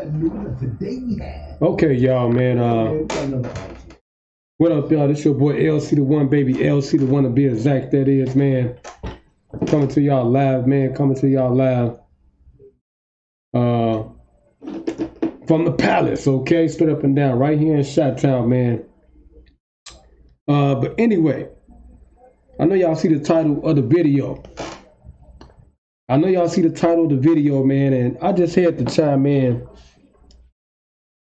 Today we have. Okay, y'all, man. What up, y'all? This your boy LCDAONE, baby. LCDAONE to be exact. That is, man. Coming to y'all live, man. Coming to y'all live. From the palace, okay? Straight up and down, right here in Chi-Town, man. But anyway, I know y'all see the title of the video. man, and I just had to chime in.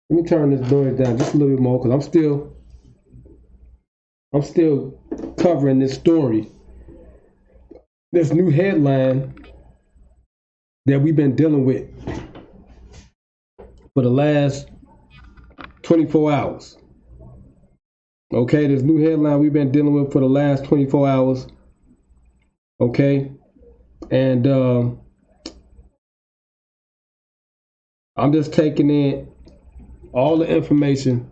Let me turn this noise down just a little bit more because I'm still covering this story. This new headline that we've been dealing with for the last 24 hours. Okay, this new headline we've been dealing with for the last 24 hours. Okay, and I'm just taking in all the information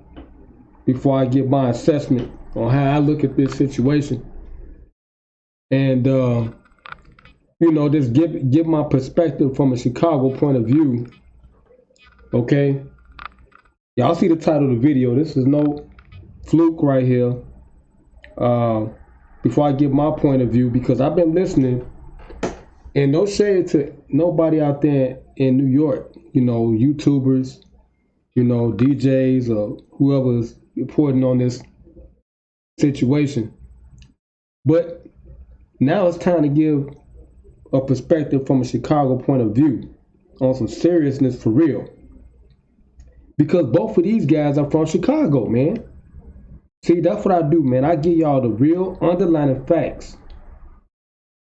before I give my assessment on how I look at this situation. And just give my perspective from a Chicago point of view. Okay, y'all see the title of the video. This is no fluke right here. Before I give my point of view, because I've been listening, and no shade to nobody out there in New York, YouTubers, DJs or whoever's reporting on this situation. But now it's time to give a perspective from a Chicago point of view on some seriousness for real. Because both of these guys are from Chicago, man. See, that's what I do, man. I give y'all the real underlying facts.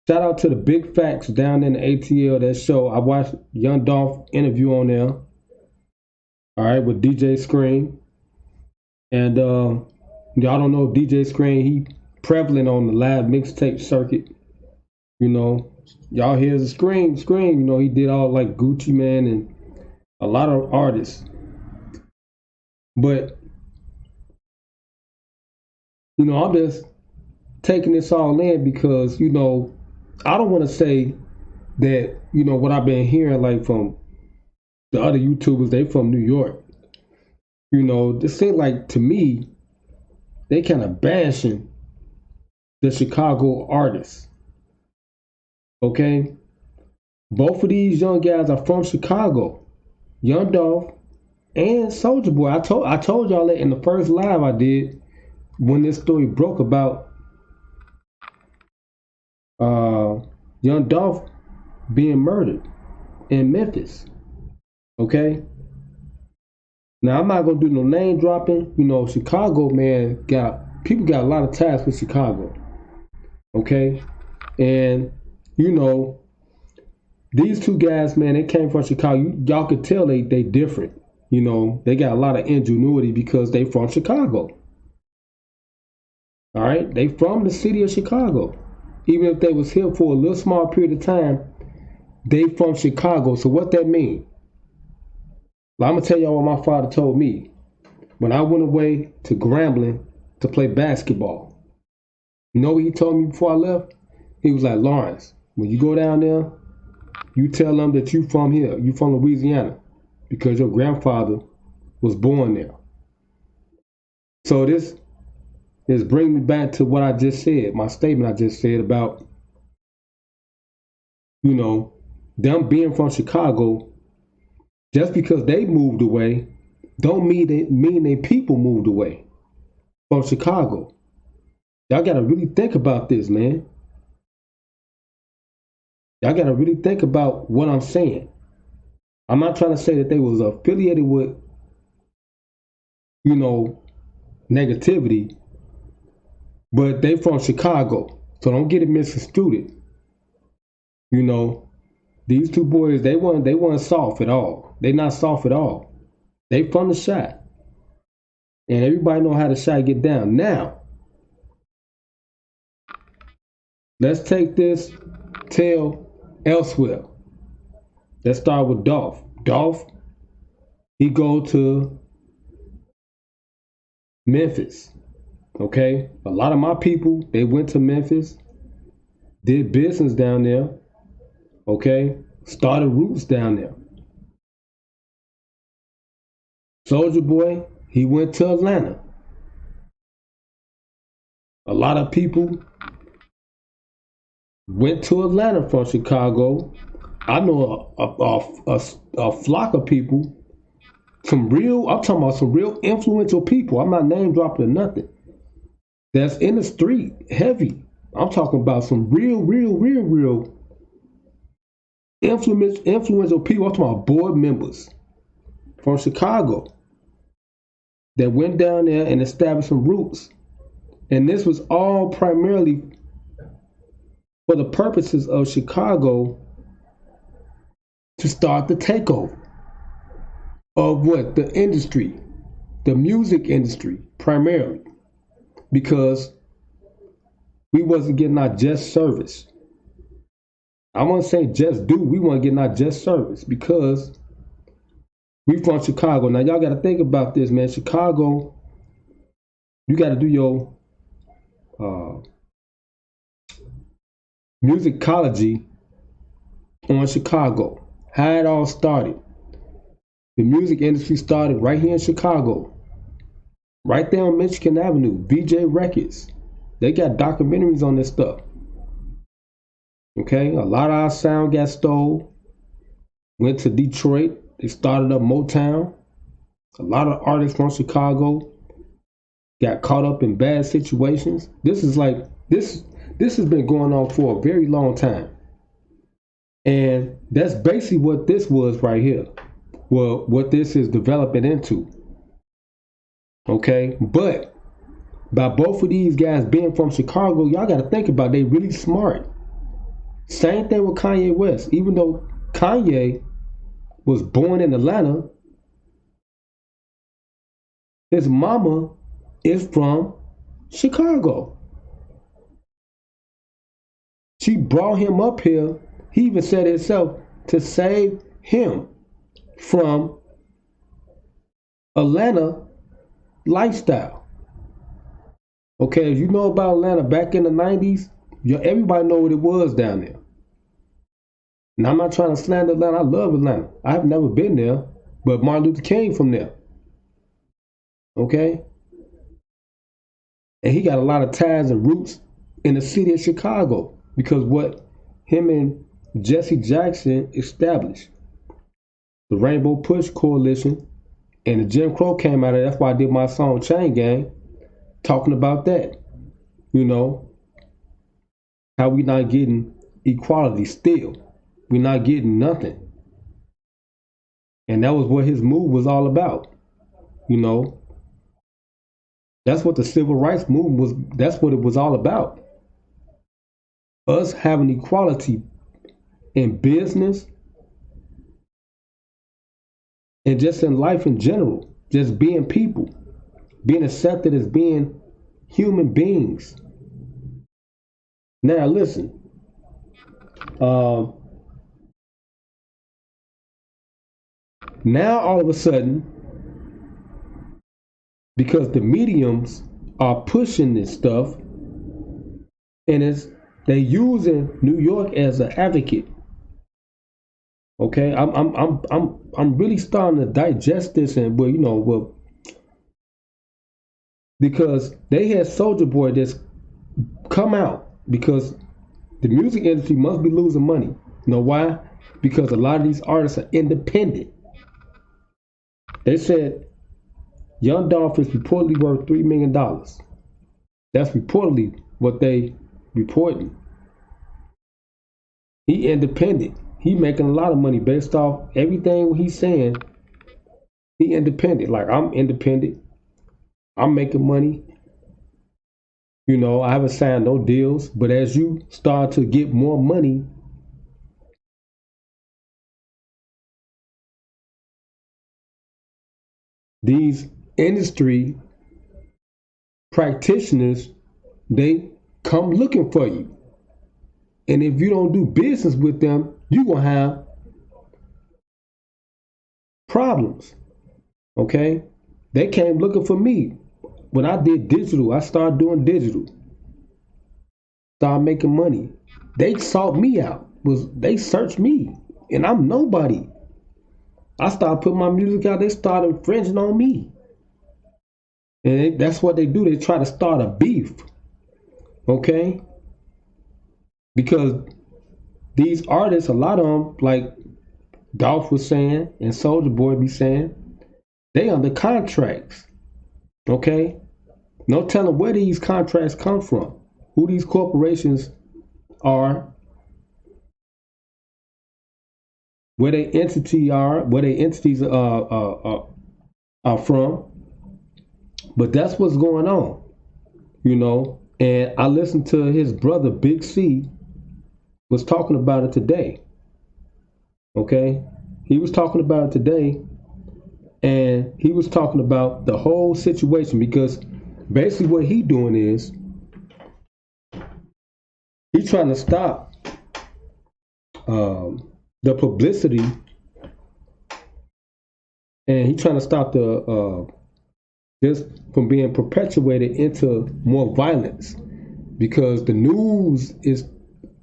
Shout out to the big facts down in the ATL, that show. I watched Young Dolph interview on there. All right, with DJ Scream. And y'all don't know DJ Scream, he prevalent on the live mixtape circuit. Y'all hear the Scream. He did all like Gucci Man and a lot of artists. But I'm just taking this all in because, I don't want to say that, what I've been hearing like from the other YouTubers, they from New York. This seems like, to me, they kind of bashing the Chicago artists. Okay? Both of these young guys are from Chicago. Young Dolph and Soulja Boy. I told y'all that in the first live I did when this story broke about Young Dolph being murdered in Memphis. Okay? Now I'm not gonna do no name dropping. Chicago, man, people got a lot of ties with Chicago. Okay? And these two guys, man, they came from Chicago. Y'all could tell they different. They got a lot of ingenuity because they from Chicago. All right, they from the city of Chicago. Even if they was here for a little small period of time, they from Chicago. So what that mean? Well, I'm gonna tell y'all what my father told me when I went away to Grambling to play basketball. You know what he told me before I left? He was like, Lawrence, when you go down there, you tell them that you from here, you from Louisiana, because your grandfather was born there. So this brings me back to what I just said, my statement I just said about, them being from Chicago. Just because they moved away, don't mean they people moved away from Chicago. Y'all gotta really think about this, man. Y'all gotta really think about what I'm saying. I'm not trying to say that they was affiliated with, negativity, but they from Chicago. So don't get it misconstrued. These two boys, they weren't soft at all. They not soft at all. They from the Chi. And everybody know how the Chi get down. Now, let's take this tale elsewhere. Let's start with Dolph. Dolph, he go to Memphis. Okay? A lot of my people, they went to Memphis, did business down there. Okay? Started roots down there. Soulja Boy, he went to Atlanta. A lot of people went to Atlanta from Chicago. I know a flock of people, I'm talking about some real influential people. I'm not name dropping or nothing. That's in the street, heavy. I'm talking about some real influential people. I'm talking about board members from Chicago that went down there and established some roots. And this was all primarily for the purposes of Chicago to start the takeover of what? The industry, the music industry primarily, because we wasn't getting our just service. I won't say just due, we weren't getting our just service because we from Chicago. Now y'all gotta think about this, man. Chicago, you gotta do your musicology on Chicago. How it all started. The music industry started right here in Chicago. Right there on Michigan Avenue, VJ Records. They got documentaries on this stuff. Okay, a lot of our sound got stole. Went to Detroit. They started up Motown. A lot of artists from Chicago got caught up in bad situations. This has been going on for a very long time. And that's basically what this was right here. Well, what this is developing into. Okay, but by both of these guys being from Chicago, y'all got to think about they really smart. Same thing with Kanye West. Even though Kanye was born in Atlanta, his mama is from Chicago. She brought him up here. He even said it himself to save him from Atlanta lifestyle. Okay, if you know about Atlanta back in the 90s, everybody know what it was down there. Now, I'm not trying to slander Atlanta. I love Atlanta. I've never been there, but Martin Luther King from there. Okay? And he got a lot of ties and roots in the city of Chicago because what him and Jesse Jackson established. The Rainbow Push Coalition and the Jim Crow came out of it. That's why I did my song Chain Gang, talking about that. You know, how we not getting equality still. We're not getting nothing. And that was what his move was all about. You know, that's what the civil rights movement was. That's what it was all about. Us having equality in business and just in life in general. Just being people. Being accepted as being human beings. Now listen. Now all of a sudden, because the mediums are pushing this stuff, and they using New York as an advocate. Okay, I'm really starting to digest this, and because they had Soulja Boy that's come out because the music industry must be losing money. You know why? Because a lot of these artists are independent. They said Young Dolph is reportedly worth $3 million. That's reportedly what they reporting. He independent. He making a lot of money based off everything he's saying. He independent. Like, I'm independent. I'm making money. You know, I haven't signed no deals. But as you start to get more money, these industry practitioners, they come looking for you. And if you don't do business with them, you're going to have problems. Okay? They came looking for me. When I did digital, I started doing digital. Started making money. They sought me out. They searched me. And I'm nobody. I started putting my music out. They started infringing on me. And that's what they do. They try to start a beef. Okay? Because these artists, a lot of them, like Dolph was saying and Soulja Boy be saying, they under contracts. Okay? No telling where these contracts come from, who these corporations are, where they entities are from. But that's what's going on, you know. And I listened to his brother Big C was talking about it today. Okay, he was talking about it today, and he was talking about the whole situation, because basically what he doing is he's trying to stop the publicity, and he's trying to stop the this from being perpetuated into more violence, because the news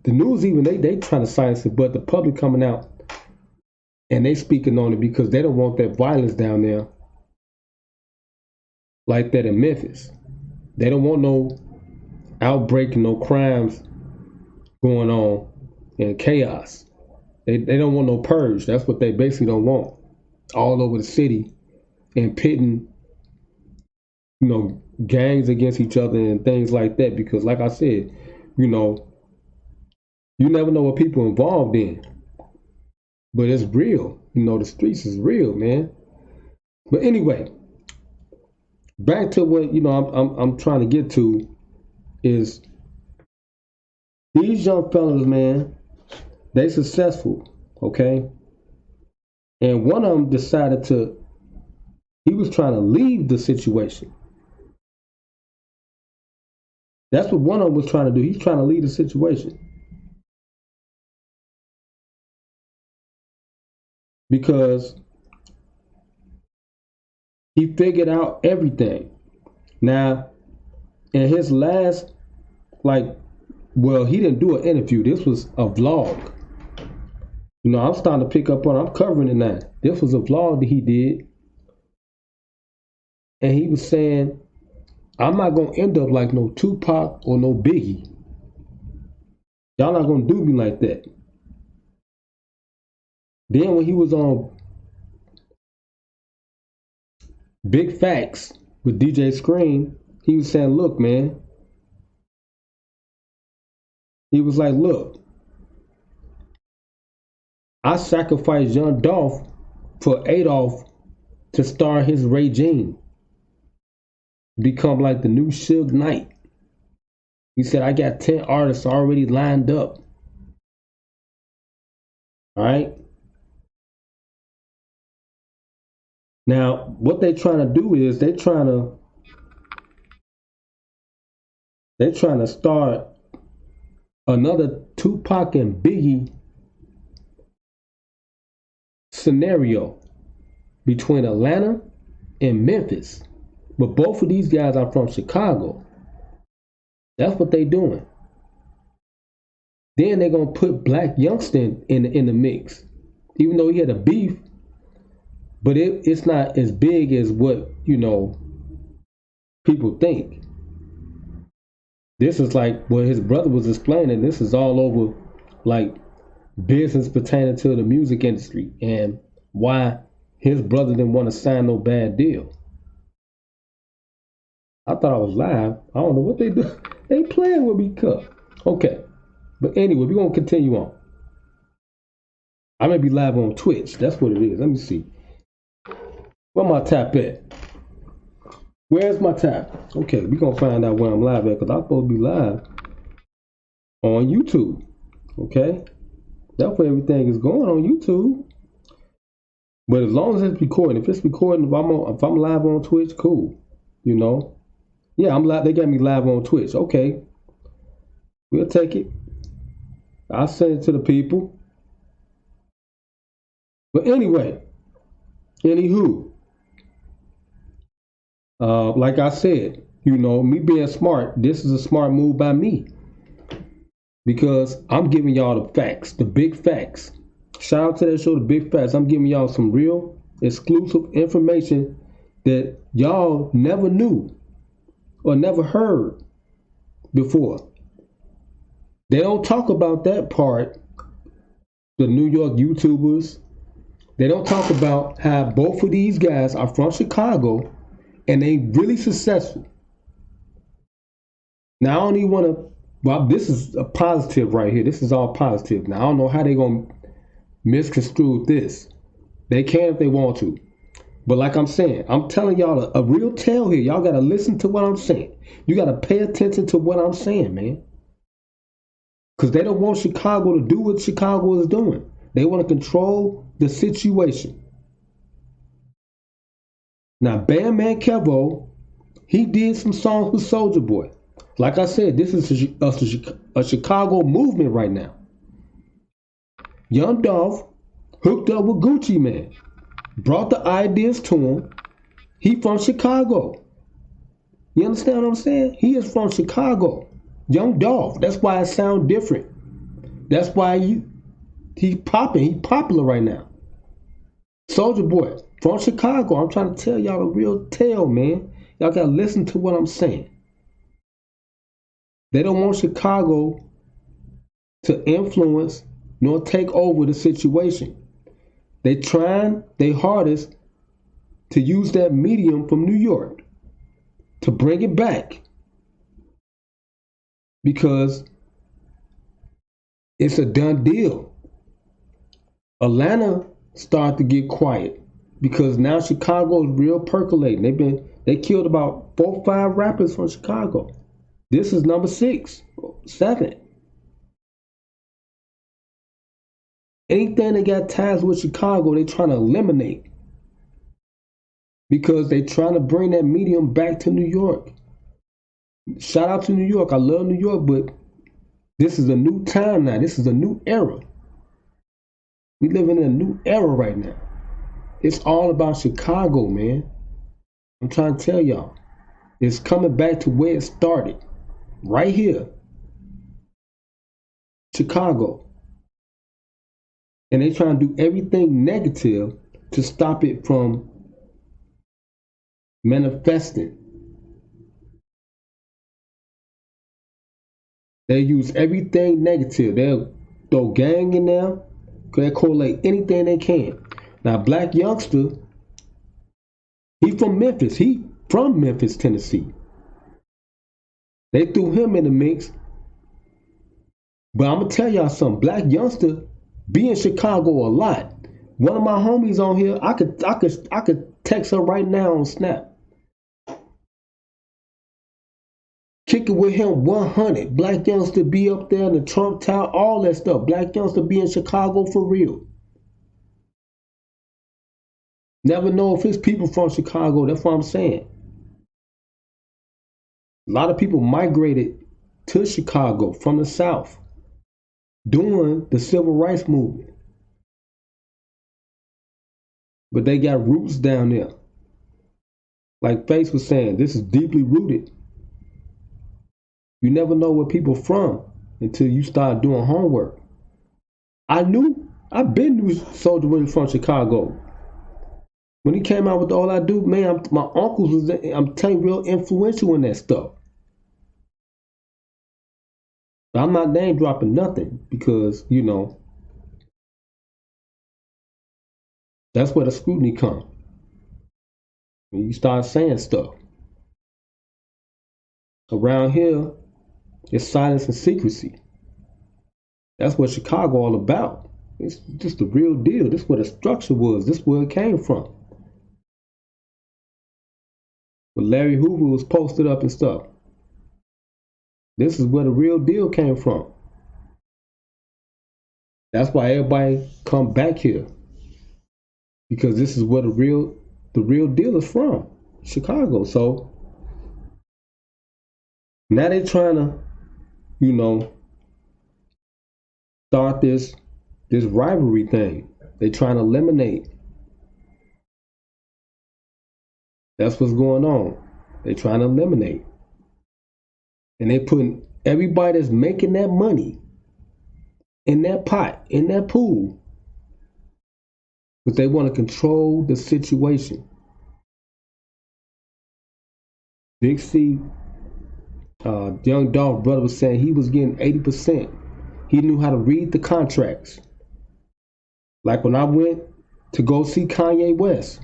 even they trying to silence it, but the public coming out and they speaking on it because they don't want that violence down there like that in Memphis. They don't want no outbreak and no crimes going on and chaos. They don't want no purge. That's what they basically don't want all over the city, and pitting, you know, gangs against each other and things like that. Because like I said, you know, you never know what people are involved in. But it's real. You know, the streets is real, man. But anyway, back to what, you know, I'm trying to get to is these young fellas, man, they successful, okay? And one of them decided he was trying to leave the situation. That's what one of them was trying to do. He's trying to leave the situation. Because he figured out everything. Now, in his last, well, he didn't do an interview. This was a vlog. You know, I'm starting to pick up on, I'm covering it now. This was a vlog that he did. And he was saying, I'm not going to end up like no Tupac or no Biggie. Y'all not going to do me like that. Then when he was on Big Facts with DJ Scream, he was saying, look, man. He was like, look, I sacrificed young Dolph for Adolph to start his regime, become like the new Suge Knight. He said, I got 10 artists already lined up. All right. Now, what they trying to do is they trying to start another Tupac and Biggie scenario between Atlanta and Memphis. But both of these guys are from Chicago. That's what they doing. Then they're going to put Black Youngster in the mix. Even though he had a beef, but it's not as big as what, you know, people think. This is like what his brother was explaining. This is all over like business pertaining to the music industry and why his brother didn't want to sign no bad deal. I thought I was live. I don't know what they do. They playing with me, cut. Okay. But anyway, we're going to continue on. I may be live on Twitch. That's what it is. Let me see. Where my tap at? Where's my tap? Okay, we're going to find out where I'm live at, because I'm supposed to be live on YouTube. Okay? That's where everything is going on YouTube. But as long as it's recording, if it's recording, if I'm live on Twitch, cool. You know? Yeah, I'm live. They got me live on Twitch. Okay. We'll take it. I'll send it to the people. But anyway, anywho, like I said, you know, me being smart, this is a smart move by me, because I'm giving y'all the facts, the big facts. Shout out to that show, The Big Facts. I'm giving y'all some real exclusive information that y'all never knew or never heard before. They don't talk about that part, the New York YouTubers. They don't talk about how both of these guys are from Chicago and they really successful. Now, I don't even want to, well, this is a positive right here. This is all positive. Now, I don't know how they're going to misconstrue this. They can if they want to. But like I'm saying, I'm telling y'all a real tale here. Y'all got to listen to what I'm saying. You got to pay attention to what I'm saying, man. Because they don't want Chicago to do what Chicago is doing. They want to control the situation. Now, Bandman Kevo, he did some songs with Soulja Boy. Like I said, this is a Chicago movement right now. Young Dolph hooked up with Gucci Mane, brought the ideas to him. He from Chicago. You understand what I'm saying? He is from Chicago. Young Dolph. That's why it sounds different. That's why he popping. He popular right now. Soulja Boy from Chicago. I'm trying to tell y'all the real tale, man. Y'all gotta listen to what I'm saying. They don't want Chicago to influence nor take over the situation. They trying their hardest to use that medium from New York to bring it back, because it's a done deal. Atlanta started to get quiet because now Chicago is real percolating. They killed about 4 or 5 rappers from Chicago. This is number 6, 7. Anything that got ties with Chicago, they trying to eliminate, because they trying to bring that medium back to New York. Shout out to New York. I love New York, but this is a new time now. This is a new era. We live in a new era right now. It's all about Chicago, man. I'm trying to tell y'all. It's coming back to where it started. Right here. Chicago. And they trying to do everything negative to stop it from manifesting. They use everything negative. They'll throw gang in there. They correlate anything they can. Now, Black Youngster, he from Memphis. He from Memphis, Tennessee. They threw him in the mix. But I'm going to tell y'all something. Black Youngster be in Chicago a lot. One of my homies on here, I could text her right now on Snap. Kick it with him 100. Black Youngster be up there in the Trump Tower, all that stuff. Black Youngster be in Chicago for real. Never know if it's people from Chicago. That's what I'm saying. A lot of people migrated to Chicago from the South during the Civil Rights Movement. But they got roots down there. Like Face was saying, this is deeply rooted. You never know where people from until you start doing homework. I've been knew Soulja Boy from Chicago. When he came out with All I Do, man, my uncles was, I'm telling you, real influential in that stuff. But I'm not name dropping nothing because, you know, that's where the scrutiny comes. When you start saying stuff. Around here, it's silence and secrecy. That's what Chicago all about. It's just the real deal. This is where the structure was. This is where it came from. When Larry Hoover was posted up and stuff. This is where the real deal came from. That's why everybody come back here. Because this is where the real deal is from. Chicago. So now they're trying to, you know, start this rivalry thing. They trying to eliminate. That's what's going on. They trying to eliminate. And they putting everybody that's making that money in that pot, in that pool. but they want to control the situation. Big C, young Dolph brother was saying he was getting 80%. He knew how to read the contracts. Like when I went to go see Kanye West.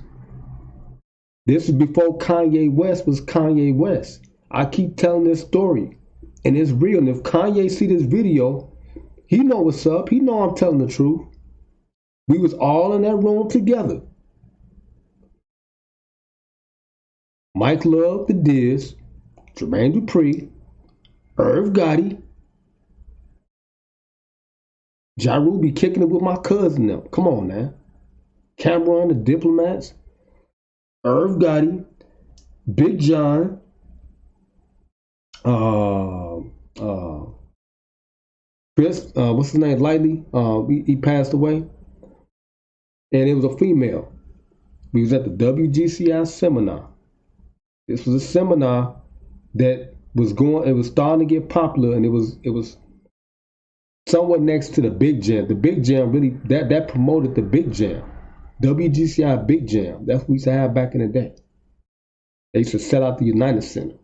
This was before Kanye West was Kanye West. I keep telling this story, and it's real. And if Kanye see this video, he know what's up. He know I'm telling the truth. We was all in that room together. Mike Love, the Diz, Jermaine Dupri, Irv Gotti, Ja Rule be kicking it with my cousin now. Come on now. Cameron, the Diplomats, Irv Gotti, Big John, Chris, what's his name? Lightly. He passed away. And it was a female. We was at the WGCI seminar. This was a seminar that was going, it was starting to get popular, and it was somewhat next to the Big Jam. The Big Jam really, that promoted the Big Jam. WGCI Big Jam. That's what we used to have back in the day. They used to sell out the United Center.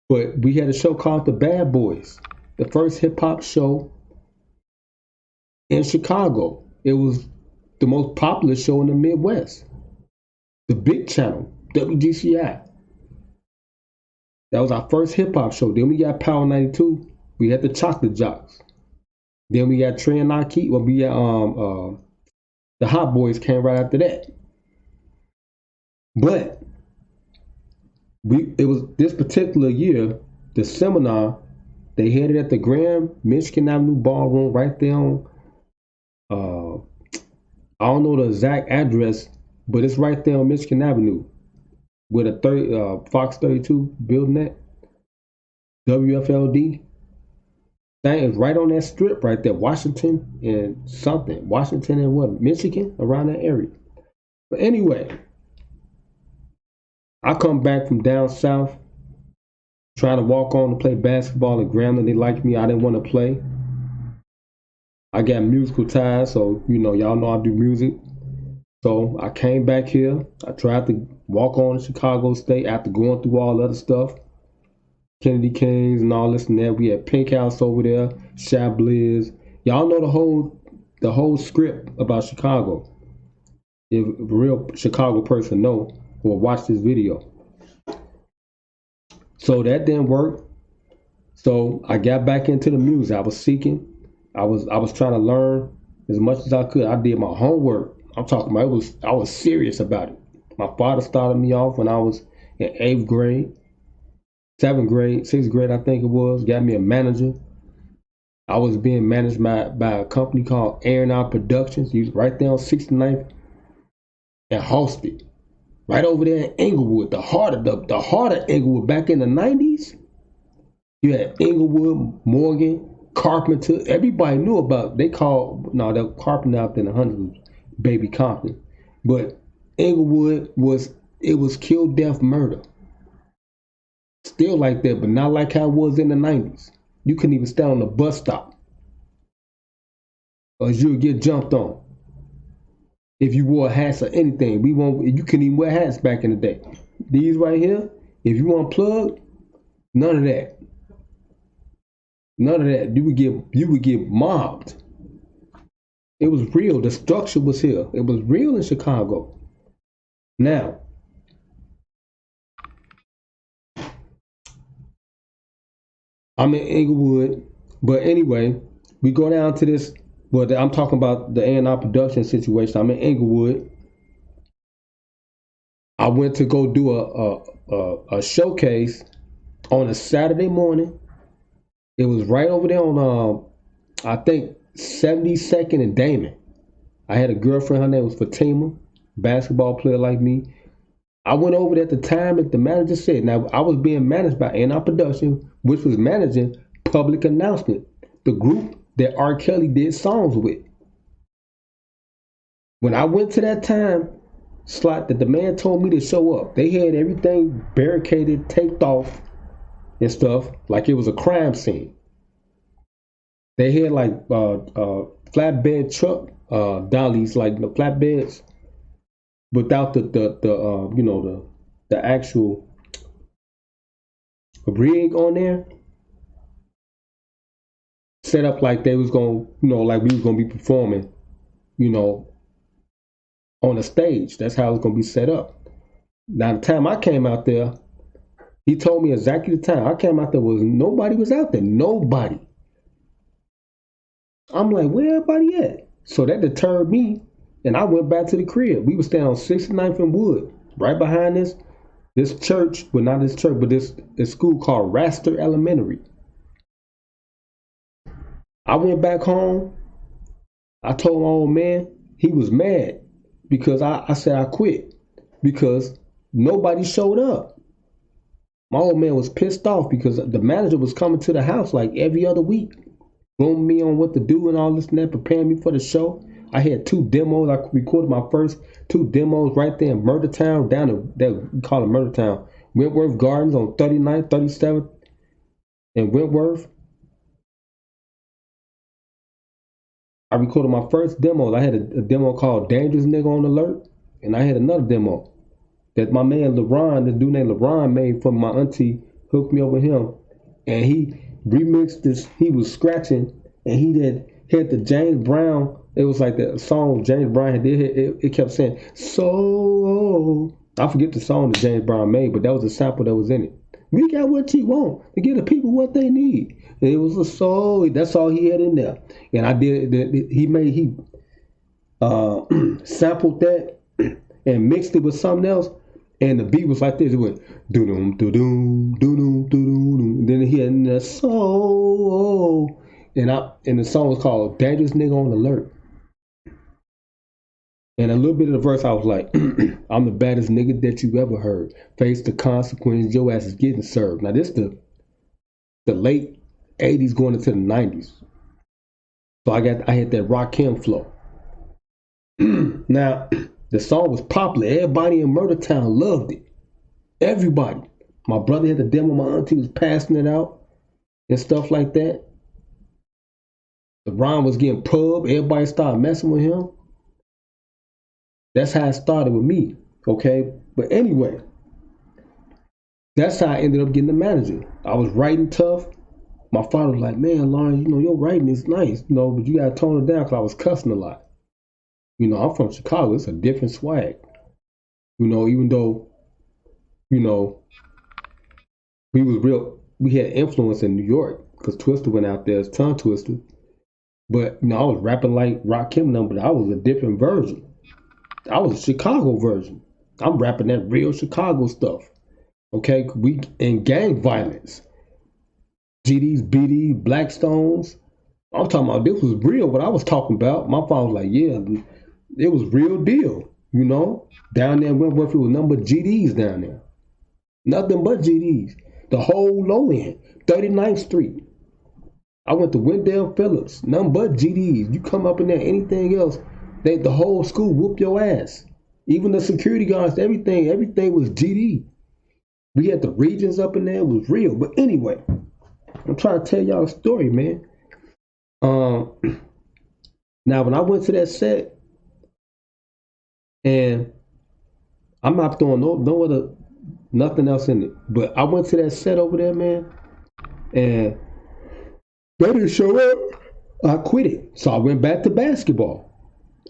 But we had a show called The Bad Boys, the first hip hop show in Chicago. It was the most popular show in the Midwest. The big channel, WGCI. That was our first hip hop show. Then we got Power 92. We had the Chocolate Jocks. Then we got Trey and Naki. Well, we got the Hot Boys came right after that. But it was this particular year, the seminar, they had it at the Grand Michigan Avenue Ballroom right there on, I don't know the exact address, but it's right there on Michigan Avenue with a Fox 32 building at WFLD. Thing is right on that strip right there, Washington and something. Washington and what? Michigan, around that area. But anyway, I come back from down south, trying to walk on to play basketball at Grambling. They liked me. I didn't want to play. I got musical ties, so y'all know I do music. So I came back here. I tried to walk on to Chicago State after going through all other stuff. Kennedy Kings and all this and that. We had Pink House over there, Chablis. Y'all know the whole script about Chicago. If a real Chicago person know or watch this video. So that didn't work. So I got back into the music. I was seeking. I was trying to learn as much as I could. I did my homework. I'm talking about I was serious about it. My father started me off when I was in 8th grade, 7th grade, 6th grade, I think it was. Got me a manager. I was being managed by a company called A&R Productions. He was right there on 69th and Halsted. Right over there in Inglewood, the heart of Inglewood. Back in the 90s, you had Inglewood, Morgan, Carpenter. Everybody knew about. That Carpenter out there in the hundreds, Baby Compton. But Inglewood was kill, death, murder. Still like that, but not like how it was in the 90s. You couldn't even stand on the bus stop, or you would get jumped on. If you wore hats or anything, you couldn't even wear hats back in the day. These right here, if you want plug, none of that. None of that. You would get mobbed. It was real. The structure was here. It was real in Chicago. Now, I'm in Inglewood, but anyway, we go down to this. Well, I'm talking about the A&R production situation. I'm in Inglewood. I went to go do a showcase on a Saturday morning. It was right over there on, I think, 72nd and Damon. I had a girlfriend. Her name was Fatima, basketball player like me. I went over there at the time that the manager said. Now, I was being managed by A&R Production, which was managing Public Announcement, the group that R. Kelly did songs with. When I went to that time slot that the man told me to show up, they had everything barricaded, taped off and stuff like it was a crime scene. They had like flatbed truck dollies, like the flatbeds without the you know, the actual rig on there, set up like they was gonna, you know, like we was gonna be performing, you know, on the stage. That's how it was gonna be set up. Now the time I came out there, he told me exactly the time I came out there was nobody was out there. Nobody. I'm like, where everybody at? So that deterred me, and I went back to the crib. We was standing on 69th and Wood, right behind this church. Well, not this church, but this school called Raster Elementary. I went back home. I told my old man. He was mad because I said I quit because nobody showed up. My old man was pissed off because the manager was coming to the house like every other week, grooming me on what to do and all this and that, preparing me for the show. I had 2 demos. I recorded my first 2 demos right there in Murder Town, down in that we call it Murder Town, Wentworth Gardens on 39th, 37th, in Wentworth. I recorded my first demos. I had a demo called Dangerous Nigga on Alert, and I had another demo that my man LeBron, this dude named LeBron, made for my auntie, hooked me up with him, and he remixed this. He was scratching, and he had the James Brown. It was like the song James Brown did. It kept saying, so I forget the song that James Brown made, but that was a sample that was in it. We got what you want to give the people what they need. And it was a soul. That's all he had in there. And I did. He sampled that and mixed it with something else. And the beat was like this. It went doo doo doo doo doo doo doo. And then he had the soul. And the song was called Dangerous Nigga on Alert. And a little bit of the verse, I was like, I'm the baddest nigga that you ever heard. Face the consequences, your ass is getting served. Now this the late 80s going into the 90s. So I had that Rakim flow. Now, the song was popular. Everybody in Murder Town loved it. Everybody. My brother had the demo, my auntie was passing it out and stuff like that. The rhyme was getting pub. Everybody started messing with him. That's how it started with me, okay? But anyway, that's how I ended up getting the manager. I was writing tough. My father was like, man, Lawrence, you know, your writing is nice, you know, but you got to tone it down because I was cussing a lot. You know, I'm from Chicago. It's a different swag. You know, even though, you know, we had influence in New York because Twister went out there as Tongue Twister. But, you know, I was rapping like Rakim number, but I was a different version. I was a Chicago version. I'm rapping that real Chicago stuff. Okay, we in gang violence. GDs, BDs, Blackstones. I'm talking about this was real. What I was talking about. My father was like, yeah, it was real deal. You know, down there in Wentworth, it was nothing but GDs down there. Nothing but GDs. The whole low end, 39th Street. I went to Wendell Phillips. Nothing but GDs. You come up in there, anything else. The whole school whoop your ass. Even the security guards, everything was GD. We had the regions up in there, it was real. But anyway, I'm trying to tell y'all a story, man. Now when I went to that set, and I'm not throwing nothing else in it, but I went to that set over there, man, and they didn't show up. I quit it. So I went back to basketball.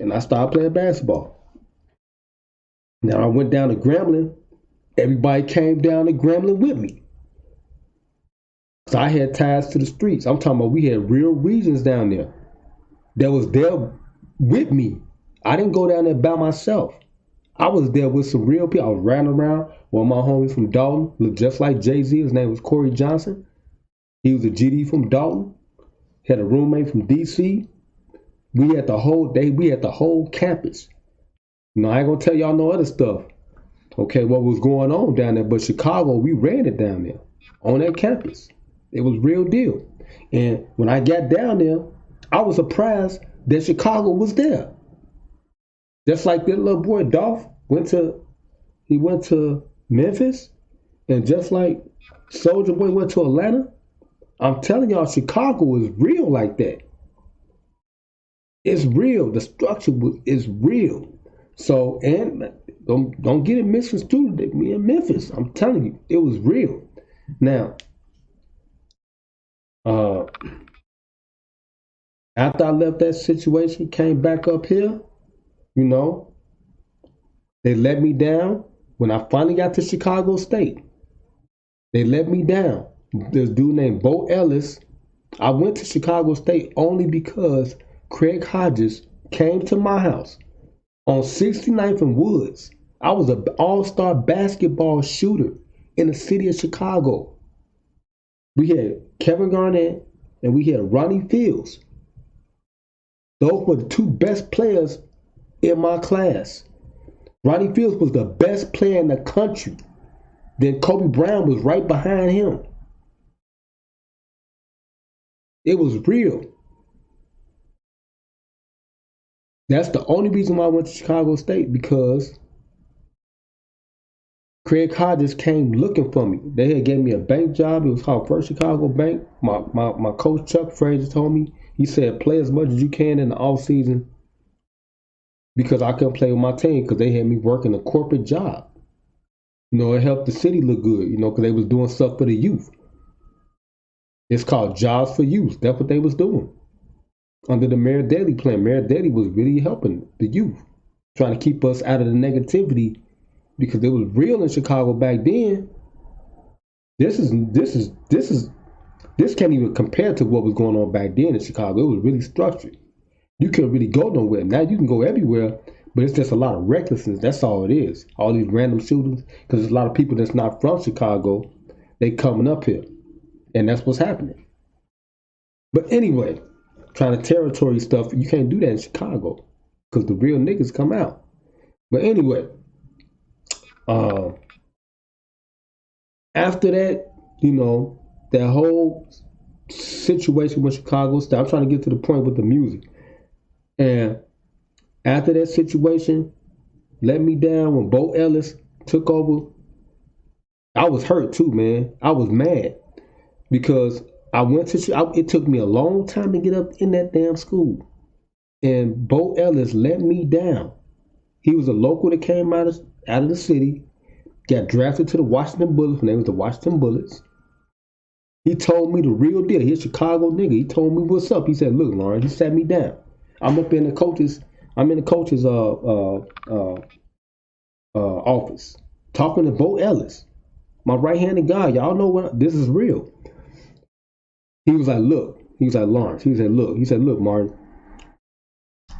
And I started playing basketball. Now I went down to Grambling. Everybody came down to Grambling with me. So I had ties to the streets. I'm talking about we had real regions down there that was there with me. I didn't go down there by myself. I was there with some real people. I was riding around with my homies from Dalton, looked just like Jay-Z. His name was Corey Johnson. He was a GD from Dalton. Had a roommate from DC. We had the whole campus. You know, I ain't gonna tell y'all no other stuff. Okay, what was going on down there, but Chicago, we ran it down there on that campus. It was real deal. And when I got down there, I was surprised that Chicago was there. Just like that little boy Dolph went to Memphis, and just like Soulja Boy went to Atlanta. I'm telling y'all, Chicago is real like that. It's real. The structure is real. So, and don't get it misconstrued. Me in Memphis, I'm telling you, it was real. Now, after I left that situation, came back up here, you know, they let me down. When I finally got to Chicago State, they let me down. This dude named Bo Ellis. I went to Chicago State only because Craig Hodges came to my house on 69th and Woods. I was an all-star basketball shooter in the city of Chicago. We had Kevin Garnett and we had Ronnie Fields. Those were the two best players in my class. Ronnie Fields was the best player in the country. Then Kobe Bryant was right behind him. It was real. That's the only reason why I went to Chicago State, because Craig Hodges came looking for me. They had gave me a bank job. It was called First Chicago Bank. My coach Chuck Frazier told me, he said, play as much as you can in the off season, because I couldn't play with my team because they had me working a corporate job. You know, it helped the city look good, you know, because they was doing stuff for the youth. It's called Jobs for Youth. That's what they was doing under the Mayor Daley plan. Mayor Daley was really helping the youth, trying to keep us out of the negativity, because it was real in Chicago back then. This can't even compare to what was going on back then in Chicago. It was really structured. You couldn't really go nowhere. Now you can go everywhere, but it's just a lot of recklessness. That's all it is. All these random shootings, because there's a lot of people that's not from Chicago, they coming up here, and that's what's happening. But anyway, trying to territory stuff, you can't do that in Chicago because the real niggas come out. But anyway, after that, you know, that whole situation with Chicago State, I'm trying to get to the point with the music. And after that situation let me down, when Bo Ellis took over, I was hurt too, man. I was mad because it took me a long time to get up in that damn school. And Bo Ellis let me down. He was a local that came out of the city, got drafted to the Washington Bullets when they was the Washington Bullets. He told me the real deal. He's a Chicago nigga. He told me what's up. He said, look, Lauren, he sat me down. I'm in the coach's office talking to Bo Ellis, my right-handed guy. Y'all know what, this is real. He was like, look, he was like, Lawrence, he said, look, Martin.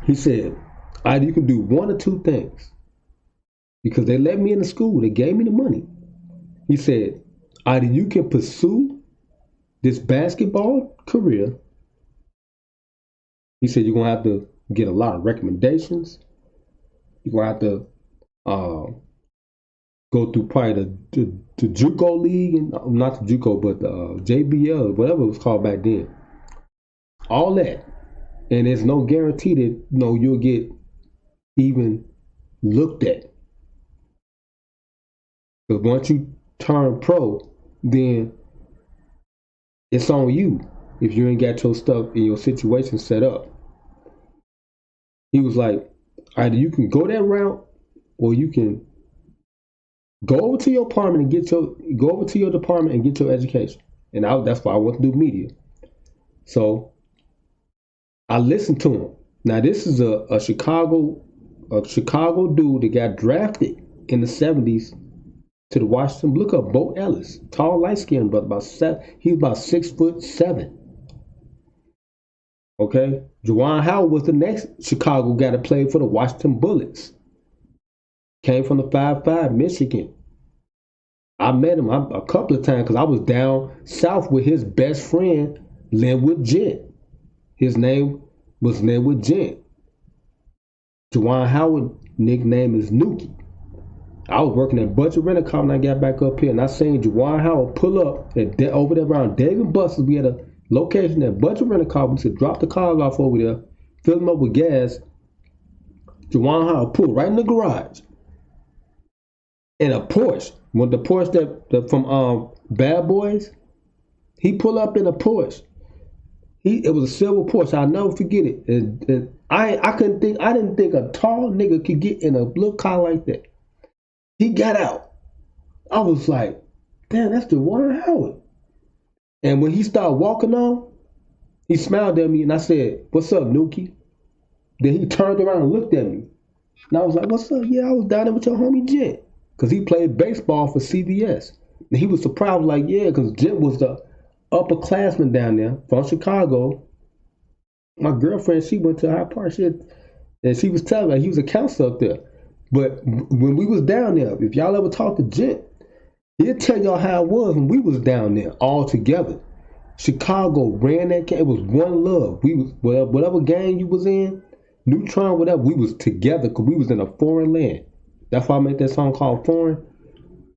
He said, either you can do one or two things, because they let me in the school. They gave me the money. He said, either you can pursue this basketball career. He said, you're going to have to get a lot of recommendations. You're going to have to go through probably the JUCO league, and not the JUCO, but the JBL, whatever it was called back then. All that. And there's no guarantee that you'll get even looked at. But once you turn pro, then it's on you if you ain't got your stuff in your situation set up. He was like, either you can go that route, or you can go over to your department and get your education. And that's why I want to do media. So I listened to him. Now this is a Chicago dude that got drafted in the 70s to the Washington. Look up Bo Ellis, tall, light-skinned brother, he's about 6'7". Okay, Juwan Howard was the next Chicago guy that played for the Washington Bullets. Came from the 5'5", Michigan. I met him a couple of times because I was down south with his best friend, Linwood Gent. His name was Linwood Gent. Juwan Howard nickname is Nuki. I was working at Budget Rent-A-Car when I got back up here, and I seen Juwan Howard pull up over there around Dave & Buster's. We had a location at Budget Rent-A-Car. We said drop the cars off over there, fill them up with gas. Juwan Howard pulled right in the garage in a Porsche. When the Porsche that from Bad Boys, he pulled up in a Porsche. It was a silver Porsche. I'll never forget it. And I didn't think a tall nigga could get in a blue car like that. He got out. I was like, damn, that's the Warren Howard. And when he started walking on, he smiled at me and I said, what's up, Nuki? Then he turned around and looked at me. And I was like, what's up? Yeah, I was down there with your homie Gent. Because he played baseball for CBS. And he was surprised, like, yeah, because Gent was the upperclassman down there from Chicago. My girlfriend, she went to High Park, and she was telling me he was a counselor up there. But when we was down there, if y'all ever talk to Gent, he'll tell y'all how it was when we was down there all together. Chicago ran that game. It was one love. We was whatever gang you was in, Neutron, whatever, we was together because we was in a foreign land. That's why I made that song called Foreign.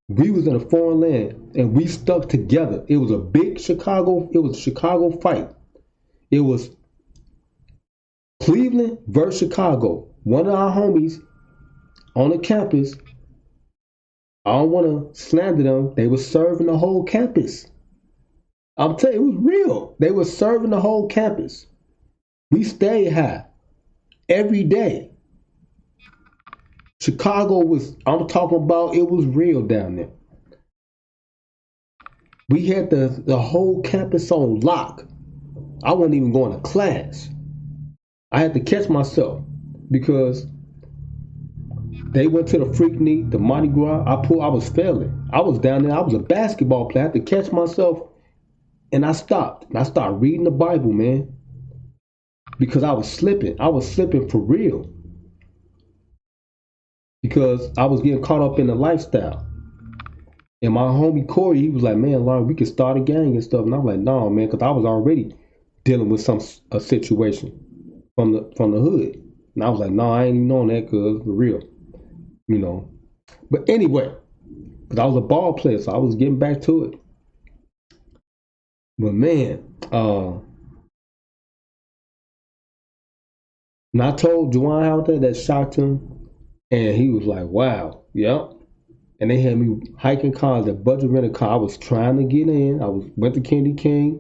We was in a foreign land and we stuck together. It was a big Chicago, it was a Chicago fight. It was Cleveland versus Chicago. One of our homies on the campus, I don't want to slander them, they were serving the whole campus. I'm telling you, it was real. They were serving the whole campus. We stayed high every day. Chicago was, I'm talking about, it was real down there. We had the whole campus on lock. I wasn't even going to class. I had to catch myself because they went to the Freaknik, the Mardi Gras. I was failing. I was down there. I was a basketball player. I had to catch myself. And I stopped. And I started reading the Bible, man. Because I was slipping. I was slipping for real. Because I was getting caught up in the lifestyle. And my homie Corey, he was like, man, Lauren, we could start a gang and stuff. And I was like, no, man, because I was already dealing with a situation from the hood. And I was like, no, I ain't even on that because for real. You know. But anyway, because I was a ball player, so I was getting back to it. But man, and I told Juwan Howard that shocked him, and he was like, wow, yep. And they had me hiking cars at Budget Rental Car. I was trying to get in. Went to Candy King,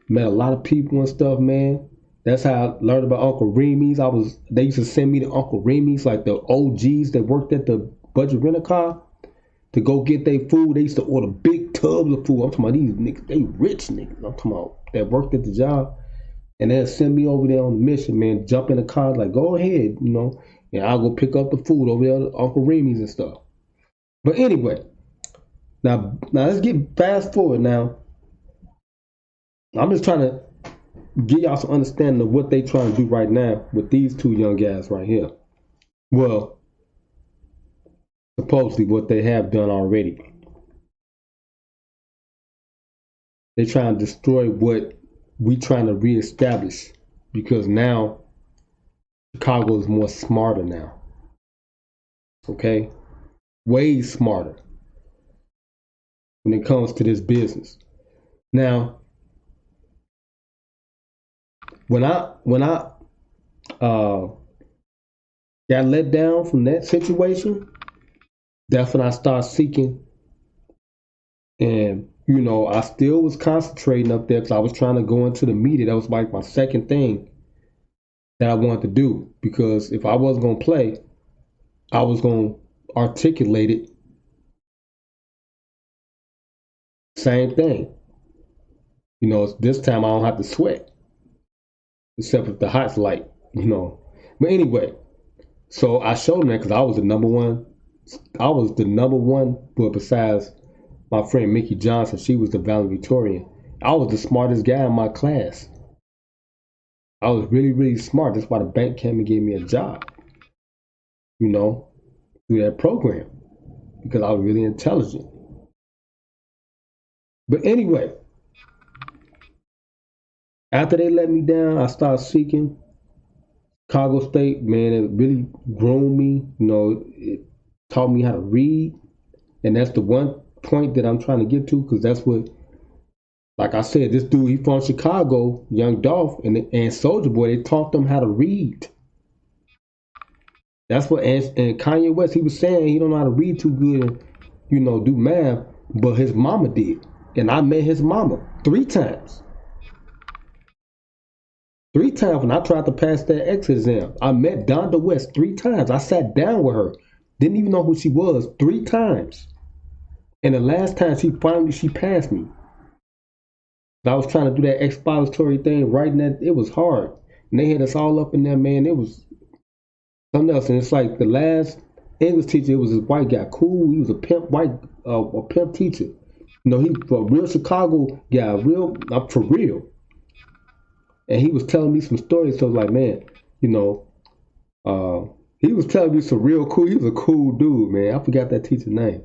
met a lot of people and stuff, man. That's how I learned about Uncle Remy's. They used to send me to Uncle Remy's, like the OGs that worked at the Budget Rental Car, to go get their food. They used to order big tubs of food. I'm talking about these niggas, they rich niggas. I'm talking about that worked at the job. And they'll send me over there on the mission, man, jump in the car, like, go ahead, you know, and I'll go pick up the food over there at Uncle Remy's and stuff. But anyway, now let's get fast forward now. I'm just trying to give y'all some understanding of what they trying to do right now with these two young guys right here. Well, supposedly what they have done already. They're trying to destroy what we trying to reestablish, because now Chicago is more smarter now. Okay? Way smarter when it comes to this business. Now, when I got let down from that situation, that's when I started seeking. And, you know, I still was concentrating up there because I was trying to go into the media. That was like my second thing that I wanted to do. Because if I wasn't going to play, I was going to articulate it. Same thing. You know, this time I don't have to sweat. Except if the hot's light, you know. But anyway, so I showed them that because I was the number one. But besides my friend Mickey Johnson, she was the valedictorian. I was the smartest guy in my class. I was really, really smart. That's why the bank came and gave me a job, you know, through that program, because I was really intelligent. But anyway, after they let me down, I started seeking. Chicago State, man, it really groomed me. You know, it taught me how to read. And that's the one point that I'm trying to get to, because that's what, like I said, this dude, he from Chicago, young Dolph, and Soulja Boy, they taught them how to read. That's what, and Kanye West, he was saying he don't know how to read too good and, you know, do math, but his mama did. And I met his mama 3 times. 3 times when I tried to pass that exit exam. I met Donda West 3 times. I sat down with her. Didn't even know who she was 3 times. And the last time she passed me. I was trying to do that expository thing, writing that. It was hard. And they had us all up in there, man. It was something else. And it's like the last English teacher, it was this white guy. Cool. He was a pimp, a pimp teacher. You know, he a real Chicago guy, for real. And he was telling me some stories. So I was like, man, you know, he was telling me some real cool. He was a cool dude, man. I forgot that teacher's name.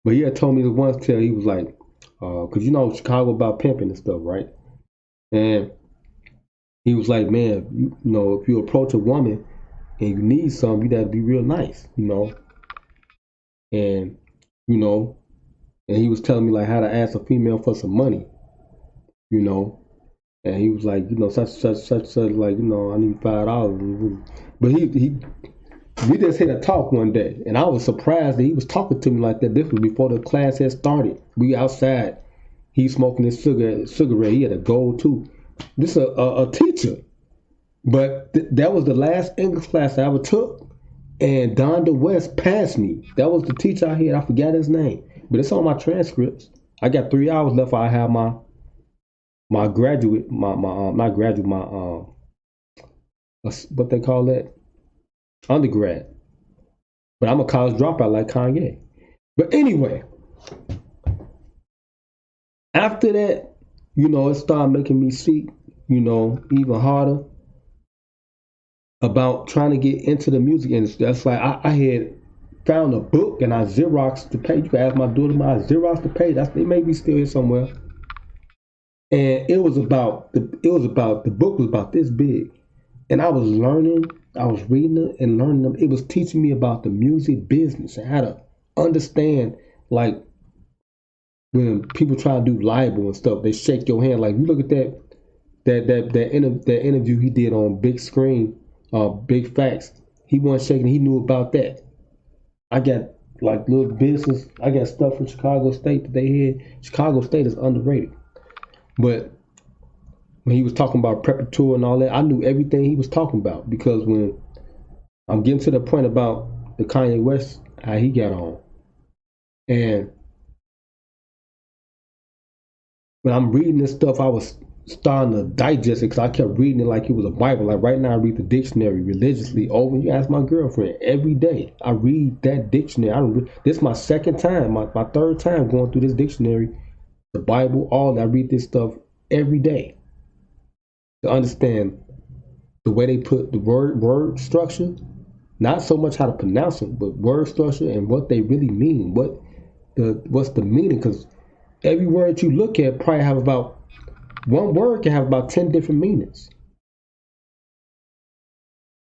But he had told me once, he was like, because you know Chicago about pimping and stuff, right? And he was like, man, you know, if you approach a woman and you need something, you got to be real nice, you know. And, you know, and he was telling me like how to ask a female for some money, you know. And he was like, you know, such, like, you know, I need $5. But we just hit a talk one day, and I was surprised that he was talking to me like that. This was before the class had started. We outside. He smoking his cigarette. He had a gold too. This is a teacher. But that was the last English class I ever took. And Donda West passed me. That was the teacher I had. I forgot his name. But it's on my transcripts. I got 3 hours left. I have my graduate, not graduate, what they call that? Undergrad. But I'm a college dropout like Kanye. But anyway, after that, you know, it started making me seek, you know, even harder about trying to get into the music industry. That's like I had found a book and I Xeroxed the page. You can ask my daughter, I Xeroxed the page. They may be still here somewhere. And the book was about this big. And I was learning, I was reading it and learning them. It was teaching me about the music business and how to understand, like, when people try to do libel and stuff, they shake your hand. Like, you look at that interview he did on Big Screen, Big Facts. He wasn't shaking, he knew about that. I got, like, little business. I got stuff from Chicago State that they had. Chicago State is underrated. But when he was talking about preparatory and all that, I knew everything he was talking about, because when I'm getting to the point about the Kanye West, how he got on. And when I'm reading this stuff, I was starting to digest it because I kept reading it like it was a Bible. Like right now, I read the dictionary religiously over. You ask my girlfriend every day. I read that dictionary. This is my second time, my third time going through this dictionary, the Bible, all that. I read this stuff every day to understand the way they put the word structure, not so much how to pronounce them, but word structure and what they really mean. What's the meaning? Because every word you look at probably have about, one word can have about 10 different meanings.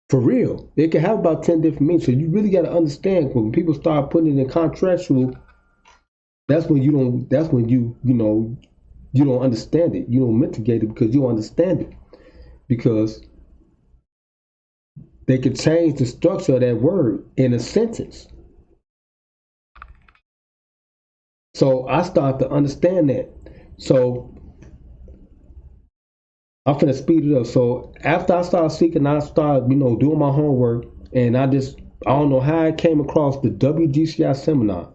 For real. It can have about 10 different meanings. So you really got to understand, when people start putting it in contractual, that's when you don't understand it. You don't mitigate it because you don't understand it. Because they could change the structure of that word in a sentence. So I started to understand that. So I'm finna speed it up. So after I started seeking, I started, doing my homework, and I don't know how I came across the WGCI seminar.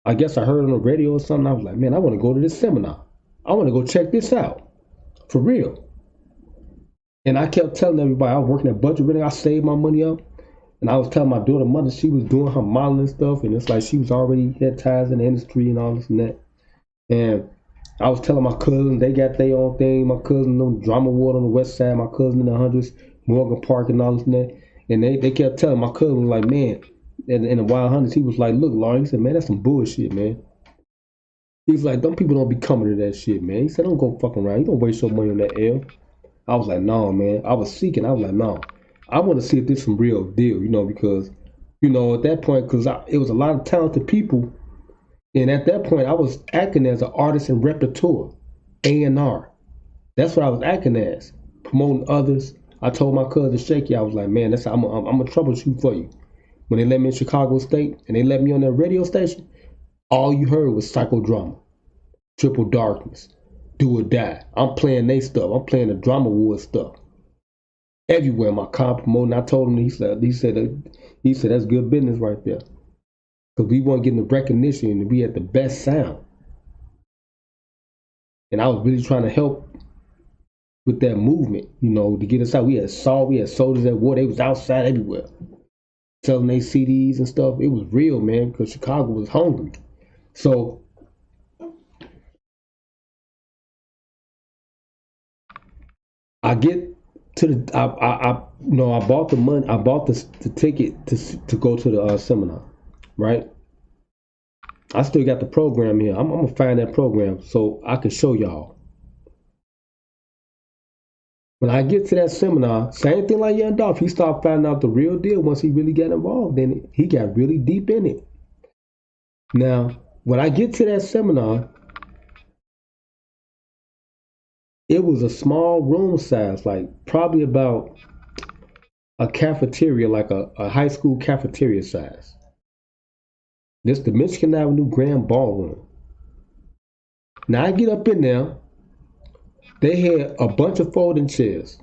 I guess I heard it on the radio or something. I was like, man, I want to go to this seminar. I want to go check this out. For real. And I kept telling everybody, I was working at Budget Reading. I saved my money up. And I was telling my daughter, mother, she was doing her modeling stuff. And it's like she was already had ties in the industry and all this and that. And I was telling my cousin, they got their own thing. My cousin on Drama Ward on the west side. My cousin in the hundreds, Morgan Park and all this and that. And they kept telling my cousin, like, man, in the Wild Hundreds, he was like, look, Lauren, he said, man, that's some bullshit, man. He's like, them people don't be coming to that shit, man. He said, don't go fucking around. You don't waste your money on that L. I was like, no, man. I was seeking. I was like, no. I want to see if this is some real deal, because, at that point, because it was a lot of talented people. And at that point, I was acting as an artist in repertoire, A&R. That's what I was acting as, promoting others. I told my cousin Shaky, I was like, man, I'm a troubleshoot for you. When they let me in Chicago State and they let me on that radio station, all you heard was psychodrama, Triple Darkness, Do or Die. I'm playing they stuff. I'm playing the Drama War stuff. everywhere. My car promoting. I told him, he said that's good business right there. Because we weren't getting the recognition and we had the best sound. And I was really trying to help with that movement, you know, to get us out. We had soldiers at war. They was outside everywhere selling their CDs and stuff. It was real, man, because Chicago was hungry. So I get to the, I bought the money, I bought the ticket to go to the seminar, right? I still got the program here. I'm gonna find that program so I can show y'all. When I get to that seminar, same thing like Young Dolph, he started finding out the real deal once he really got involved in it. He got really deep in it. Now, when I get to that seminar, it was a small room size, like probably about a cafeteria, like a high school cafeteria size. This the Michigan Avenue Grand Ballroom. Now I get up in there. They had a bunch of folding chairs.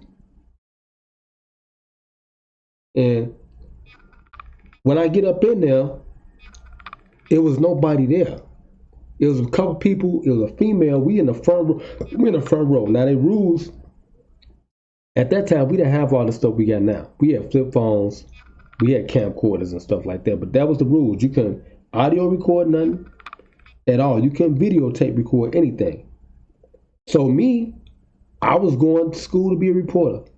And when I get up in there, it was nobody there. It was a couple people, it was a female, we in the front row. Now the rules, at that time, we didn't have all the stuff we got now. We had flip phones, we had camcorders and stuff like that, but that was the rules. You couldn't audio record nothing at all. You couldn't videotape record anything. So me, I was going to school to be a reporter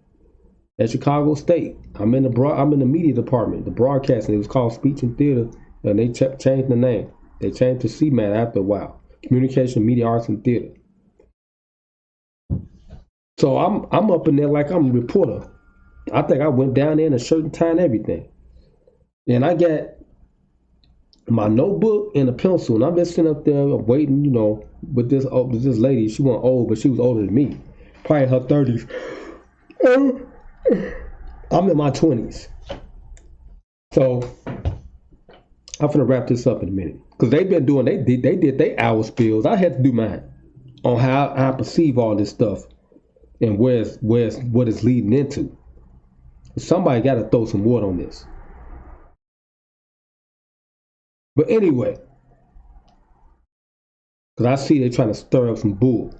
at Chicago State. I'm in the media department, the broadcasting. It was called Speech and Theater, and they changed the name. They changed to CMAT after a while, Communication, Media, Arts, and Theater. So I'm up in there like I'm a reporter. I think I went down there in a shirt and tie and everything, and I got my notebook and a pencil, and I'm just sitting up there waiting, you know, with this lady. She wasn't old, but she was older than me. Probably in her 30s. I'm in my 20s. So I'm gonna wrap this up in a minute. Because they've been doing, they did their hour spills. I had to do mine on how I perceive all this stuff and what it's leading into. Somebody gotta throw some water on this. But anyway, because I see they trying to stir up some bull.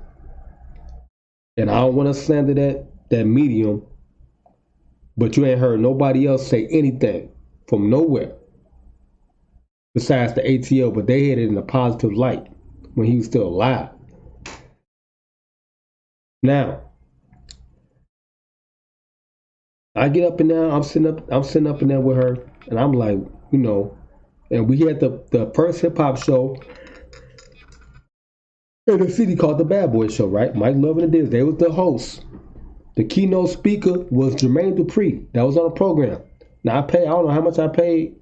And I don't want to slander that medium, but you ain't heard nobody else say anything from nowhere besides the ATL, but they had it in a positive light when he was still alive. Now, I get up in there, I'm sitting up in there with her, and I'm like, you know, and we had the first hip hop show in the city called the Bad Boy Show, right? Mike Love and the Diz, they was the hosts. The keynote speaker was Jermaine Dupri. That was on the program. Now I don't know how much I paid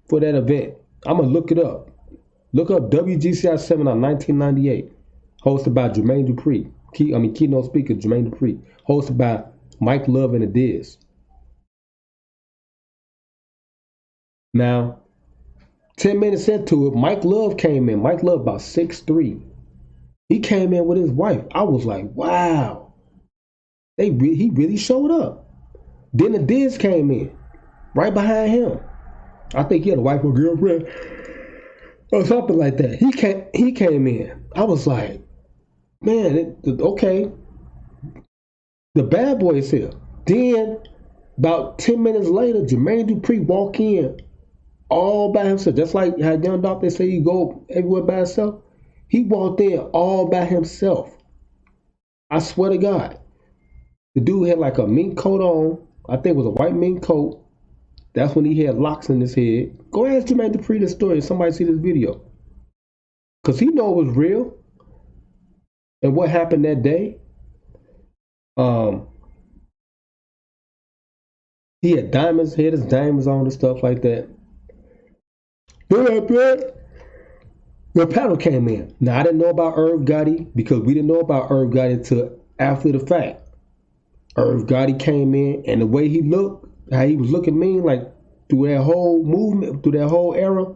for that event. I'm gonna look it up. Look up WGCI Seminar 1998, hosted by Jermaine Dupri. Keynote speaker Jermaine Dupri, hosted by Mike Love and the Diz. Now, 10 minutes into it, Mike Love came in. Mike Love about 6'3". He came in with his wife. I was like, wow. He really showed up. Then the Diz came in, right behind him. I think he had a wife or girlfriend or something like that. He came in. I was like, man, okay. The Bad Boy is here. Then, about 10 minutes later, Jermaine Dupri walk in all by himself. Just like how Young Dolph, they say you go everywhere by himself. He walked in all by himself. I swear to God. The dude had like a mink coat on. I think it was a white mink coat. That's when he had locks in his head. Go ask Jermaine Dupri the story if somebody see this video. Because he know it was real. And what happened that day. He had diamonds, he had his diamonds on and stuff like that. The panel came in. Now, I didn't know about Irv Gotti because we didn't know about Irv Gotti until after the fact. Irv Gotti came in, and the way he looked, how he was looking mean, like through that whole movement, through that whole era,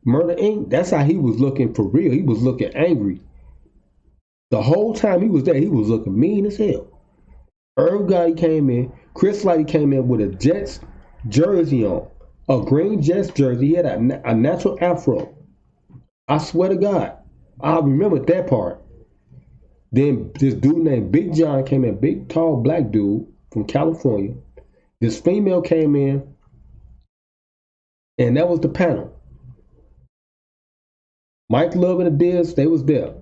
Murder Inc., that's how he was looking for real. He was looking angry. The whole time he was there, he was looking mean as hell. Irv Gotti came in. Chris Lighty came in with a Jets jersey on, a green Jets jersey. He had a natural afro. I swear to God, I remember that part. Then this dude named Big John came in, big, tall, black dude from California. This female came in, and that was the panel. Mike Love and the Diz, they was there.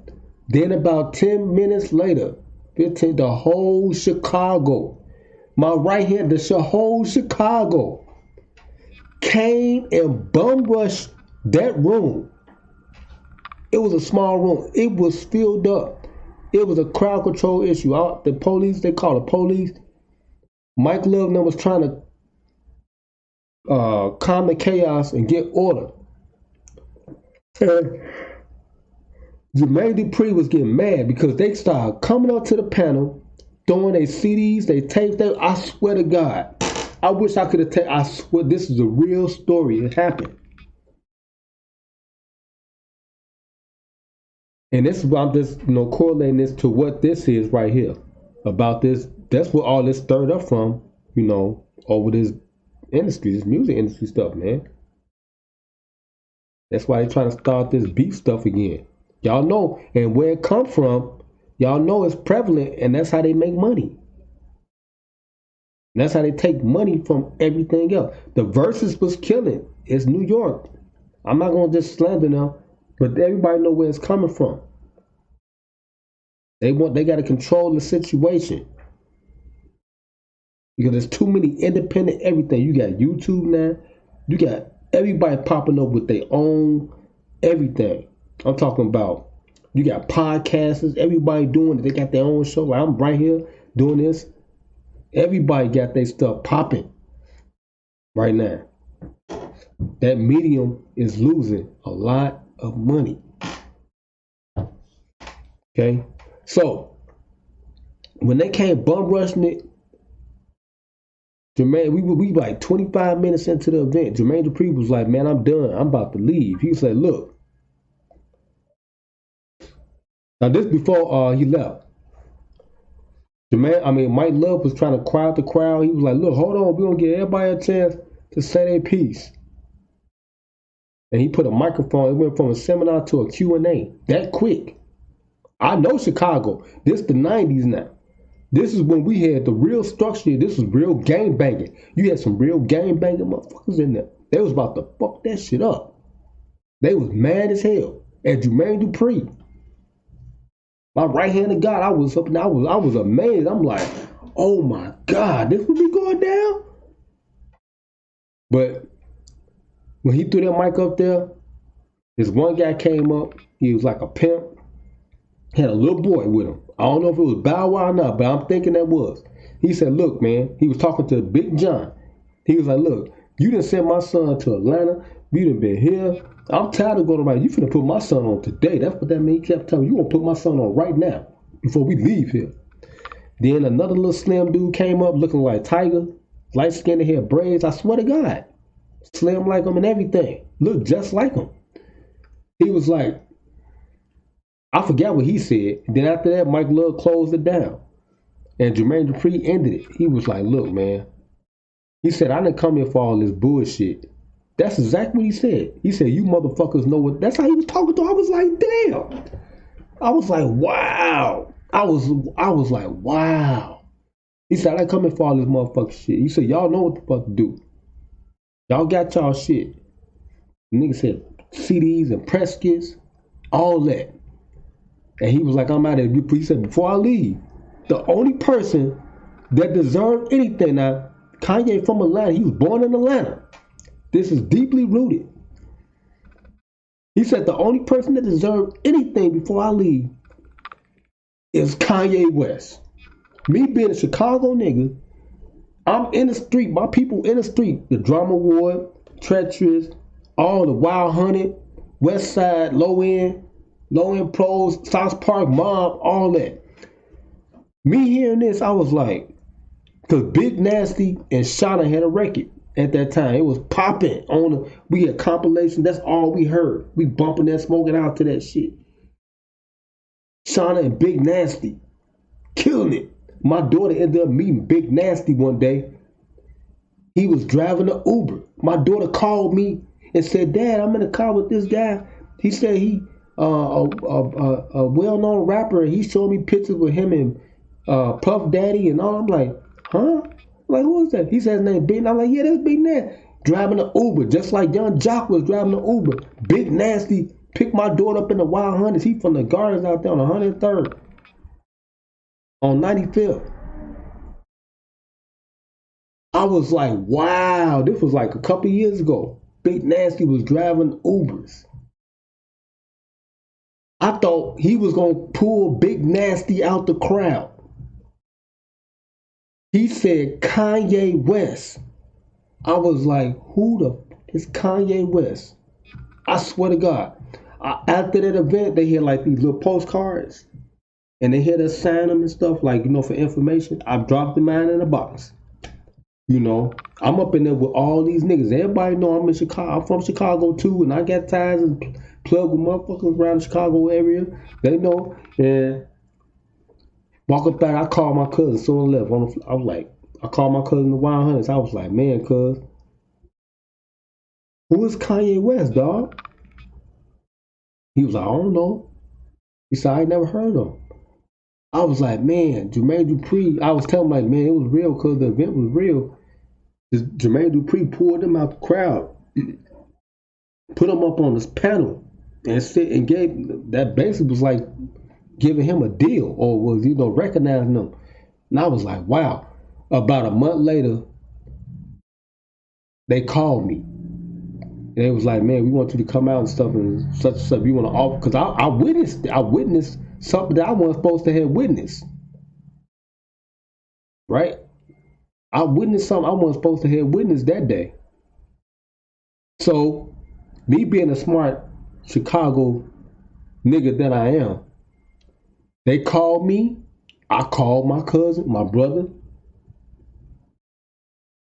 Then about 10 minutes later, 15, the whole Chicago, my right hand, the whole Chicago came and bum rushed that room. It was a small room. It was filled up. It was a crowd control issue. The police, they call the police. Mike Love was trying to calm the chaos and get order. And Jermaine Dupri was getting mad because they started coming up to the panel, throwing their CDs, they tapes. I swear to God, I wish I could have taken. I swear this is a real story. It happened. And this is why I'm just, correlating this to what this is right here. About this, that's where all this stirred up from, over this industry, this music industry stuff, man. That's why they're trying to start this beef stuff again. Y'all know, and where it come from, y'all know it's prevalent, and that's how they make money. And that's how they take money from everything else. The Versus was killing. It's New York. I'm not going to just slander them, but everybody know where it's coming from. They got to control the situation. Because there's too many independent everything. You got YouTube now. You got everybody popping up with their own everything. I'm talking about, you got podcasters, everybody doing it. They got their own show. Like I'm right here doing this. Everybody got their stuff popping right now. That medium is losing a lot of money. Okay? So, when they came bum rushing it, Jermaine, we like 25 minutes into the event. Jermaine Dupri was like, man, I'm done. I'm about to leave. He said, look. Now, this before he left. Mike Love was trying to quiet the crowd. He was like, look, hold on. We're going to give everybody a chance to say their piece. And he put a microphone. It went from a seminar to a Q&A. That quick. I know Chicago. This the 90s now. This is when we had the real structure. This was real gang banging. You had some real gang banging motherfuckers in there. They was about to fuck that shit up. They was mad as hell at Jermaine Dupri. My right hand of God, I was up and I was amazed. I'm like, oh my God, this would be going down. But when he threw that mic up there, this one guy came up. He was like a pimp. Had a little boy with him. I don't know if it was Bow Wow or not, but I'm thinking that was. He said, look, man, he was talking to Big John. He was like, look, you done sent my son to Atlanta. You done been here. I'm tired of going around. You finna put my son on today. That's what that mean. He kept telling me, you gonna put my son on right now before we leave here. Then another little slim dude came up looking like Tiger. Light skinned, hair, braids. I swear to God. Slim like him and everything. Looked just like him. He was like, I forgot what he said. Then after that, Mike Love closed it down. And Jermaine Dupri ended it. He was like, look, man. He said, I didn't come here for all this bullshit. That's exactly what he said. He said, you motherfuckers know what. That's how he was talking to. I was like, damn. I was like, wow. I was like, wow. He said, I didn't come here for all this motherfucking shit. He said, y'all know what the fuck to do. Y'all got y'all shit. The nigga said CDs and press kits, all that. And he was like, I'm out of here. He said, before I leave, the only person that deserved anything, now, Kanye from Atlanta, he was born in Atlanta. This is deeply rooted. He said, the only person that deserved anything before I leave is Kanye West. Me being a Chicago nigga, I'm in the street, my people in the street, the Drama Ward, Treacherous, all the Wild Hunted, West Side, Low End Pros, South Park Mob, all that. Me hearing this, I was like, because Big Nasty and Shauna had a record at that time. It was popping we had compilation. That's all we heard. We bumping that, smoking out to that shit. Shauna and Big Nasty, killing it. My daughter ended up meeting Big Nasty one day. He was driving an Uber. My daughter called me and said, "Dad, I'm in the car with this guy. He said he a well-known rapper. He showed me pictures with him and Puff Daddy and all." I'm like, "Huh?" I'm like, "Who is that?" He said his name Big. I'm like, "Yeah, that's Big Nasty." Driving an Uber, just like Young Jock was driving an Uber. Big Nasty picked my daughter up in the Wild Hundreds. He from the Gardens out there on 103rd, on 95th. I was like, wow, this was like a couple years ago. Big Nasty was driving Ubers. I thought he was going to pull Big Nasty out the crowd. He said Kanye West. I was like, who the f is Kanye West? I swear to God. After that event, they had like these little postcards. And they had us sign them and stuff, like, you know, for information. I dropped the mine in a box. You know, I'm up in there with all these niggas. Everybody know I'm in Chicago. I'm from Chicago too, and I got ties and plug with motherfuckers around the Chicago area. They know. And walk up there, I called my cousin soon left. I was like, I called my cousin the Wild Hunters. I was like, man, cuz, who is Kanye West, dog? He was like, I don't know. He said, I ain't never heard of him. I was like, man, Jermaine Dupri. I was telling him, like, man, it was real because the event was real. Jermaine Dupri pulled him out the crowd, put him up on this panel, and sit and gave that basically was like giving him a deal, or was, you know, recognizing him. And I was like, wow. About a month later, they called me. And they was like, man, we want you to come out and stuff and such and stuff. You want to offer? Because I witnessed something that I wasn't supposed to have witnessed. Right? I witnessed something I wasn't supposed to have witnessed that day. So, me being a smart Chicago nigga that I am, they called me. I called my cousin, my brother.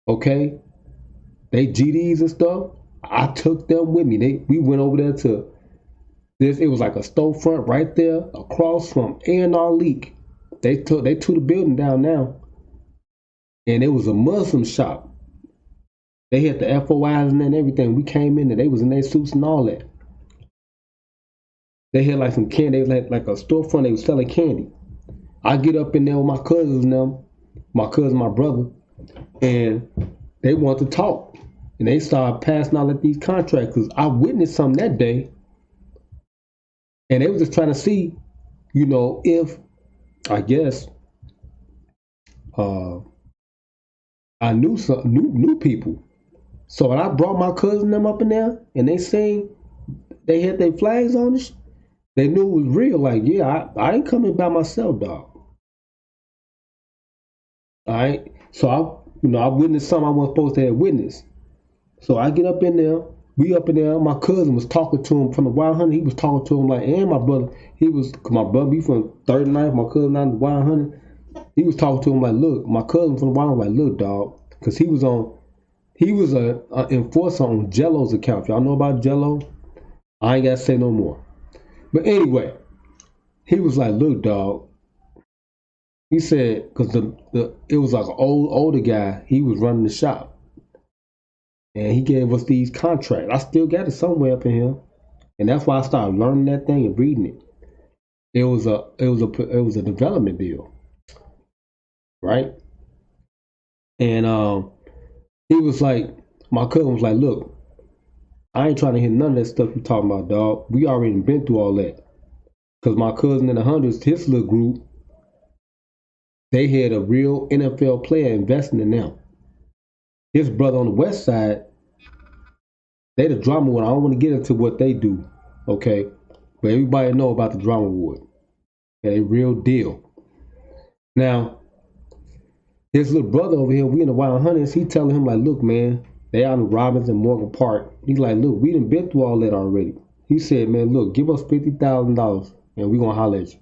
Okay? They GDs and stuff. I took them with me. We went over there to this. It was like a storefront right there across from A&R Leak. They took the building down now. And it was a Muslim shop. They had the FOIs and everything. We came in and they was in their suits and all that. They had like some candy. They was like a storefront. They was selling candy. I get up in there with my cousins and them, my cousin, my brother, and they want to talk. And they started passing out at these contracts because I witnessed something that day. And they were just trying to see, you know, if, I guess, I knew some new people. So when I brought my cousin them up in there and they sing, they had their flags on it, they knew it was real. Like, yeah, I ain't coming by myself, dog. All right. So I witnessed something I wasn't supposed to have witnessed. So I get up in there. We up in there. My cousin was talking to him from the Wild Hunter. He was talking to him like, and my brother, my brother, he from 39th, my cousin out in the Wild Hunter. He was talking to him like, look, my cousin from the Wild Hunter, like, look, dog, because he was an enforcer on Jello's account. Y'all know about Jello? I ain't got to say no more. But anyway, he was like, look, dog. He said, because it was like an older guy. He was running the shop. And he gave us these contracts. I still got it somewhere up in here. And that's why I started learning that thing and reading it. It was a development deal. Right? And he was like, my cousin was like, look, I ain't trying to hear none of that stuff you talking about, dog. We already been through all that. Because my cousin in the hundreds, his little group, they had a real NFL player investing in them. His brother on the west side, they the drama ward. I don't want to get into what they do, okay? But everybody know about the drama ward. Okay, real deal. Now, his little brother over here, we in the Wild Hunters, he telling him like, look, man, they out in Robbins and Morgan Park. He's like, look, we done been through all that already. He said, man, look, give us $50,000 and we gonna holler at you.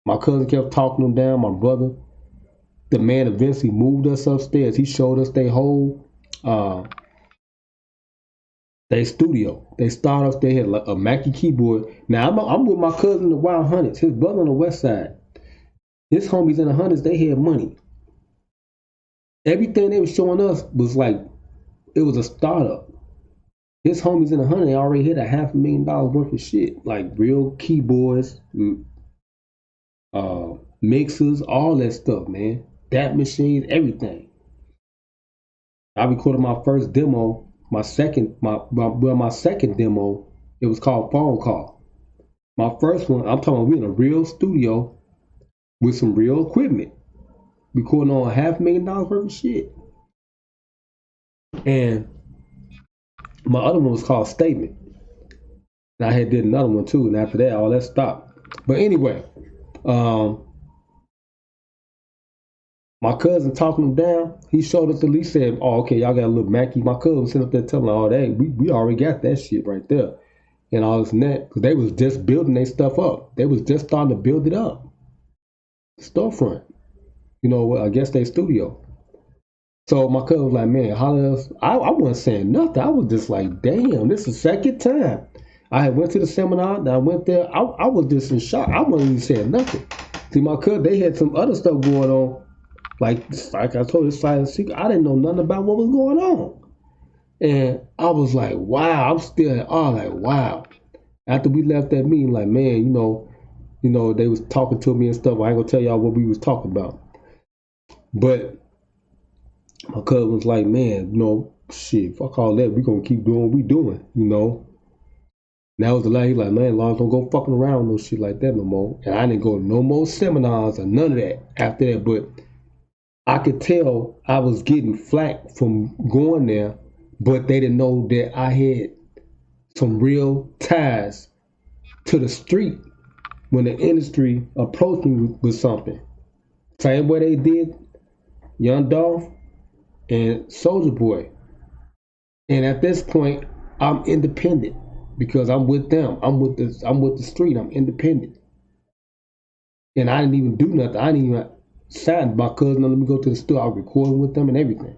My cousin kept talking him down, my brother. The man eventually moved us upstairs. He showed us their whole their studio. They started up, they had like a Mackie keyboard. Now I'm with my cousin the Wild Hunters, his brother on the west side. His homies in the hundreds, they had money. Everything they was showing us was like, it was a startup. His homies in the hundred, they already hit $500,000 worth of shit, like real keyboards, mixers, all that stuff, man. DAT machines, everything. I recorded my first demo, my second demo, it was called Phone Call. My first one, I'm talking about we in a real studio with some real equipment, recording on $500,000 worth of shit. And my other one was called Statement. And I had did another one too, and after that, all that stopped. But anyway, my cousin talking him down. He showed us the lease. Said, "Oh, okay, y'all got a little Mackie." My cousin was sitting up there telling, "Oh, that we already got that shit right there," and all this and that, because they was just building their stuff up. They was just starting to build it up. Storefront, I guess they studio. So my cousin was like, "Man, holler us." I wasn't saying nothing. I was just like, "Damn, this is the second time." I had went to the seminar, and I went there. I was just in shock. I wasn't even saying nothing. See, my cousin, they had some other stuff going on. Like I told you, it's silent secret. I didn't know nothing about what was going on. And I was like, wow, I'm still at all like, wow. After we left that meeting, like, man, they was talking to me and stuff. I ain't gonna tell y'all what we was talking about. But my cousin was like, man, shit, fuck all that. We gonna keep doing what we doing, And that was the last. He like, man, Lars, don't go fucking around with no shit like that no more. And I didn't go to no more seminars or none of that after that. But I could tell I was getting flack from going there, but they didn't know that I had some real ties to the street when the industry approached me with something. Same way they did Young Dolph and Soulja Boy. And at this point, I'm independent because I'm with them. I'm with the street. I'm independent. And I didn't even do nothing. I didn't even sign my cousin. Let me go to the store. I was recording with them and everything.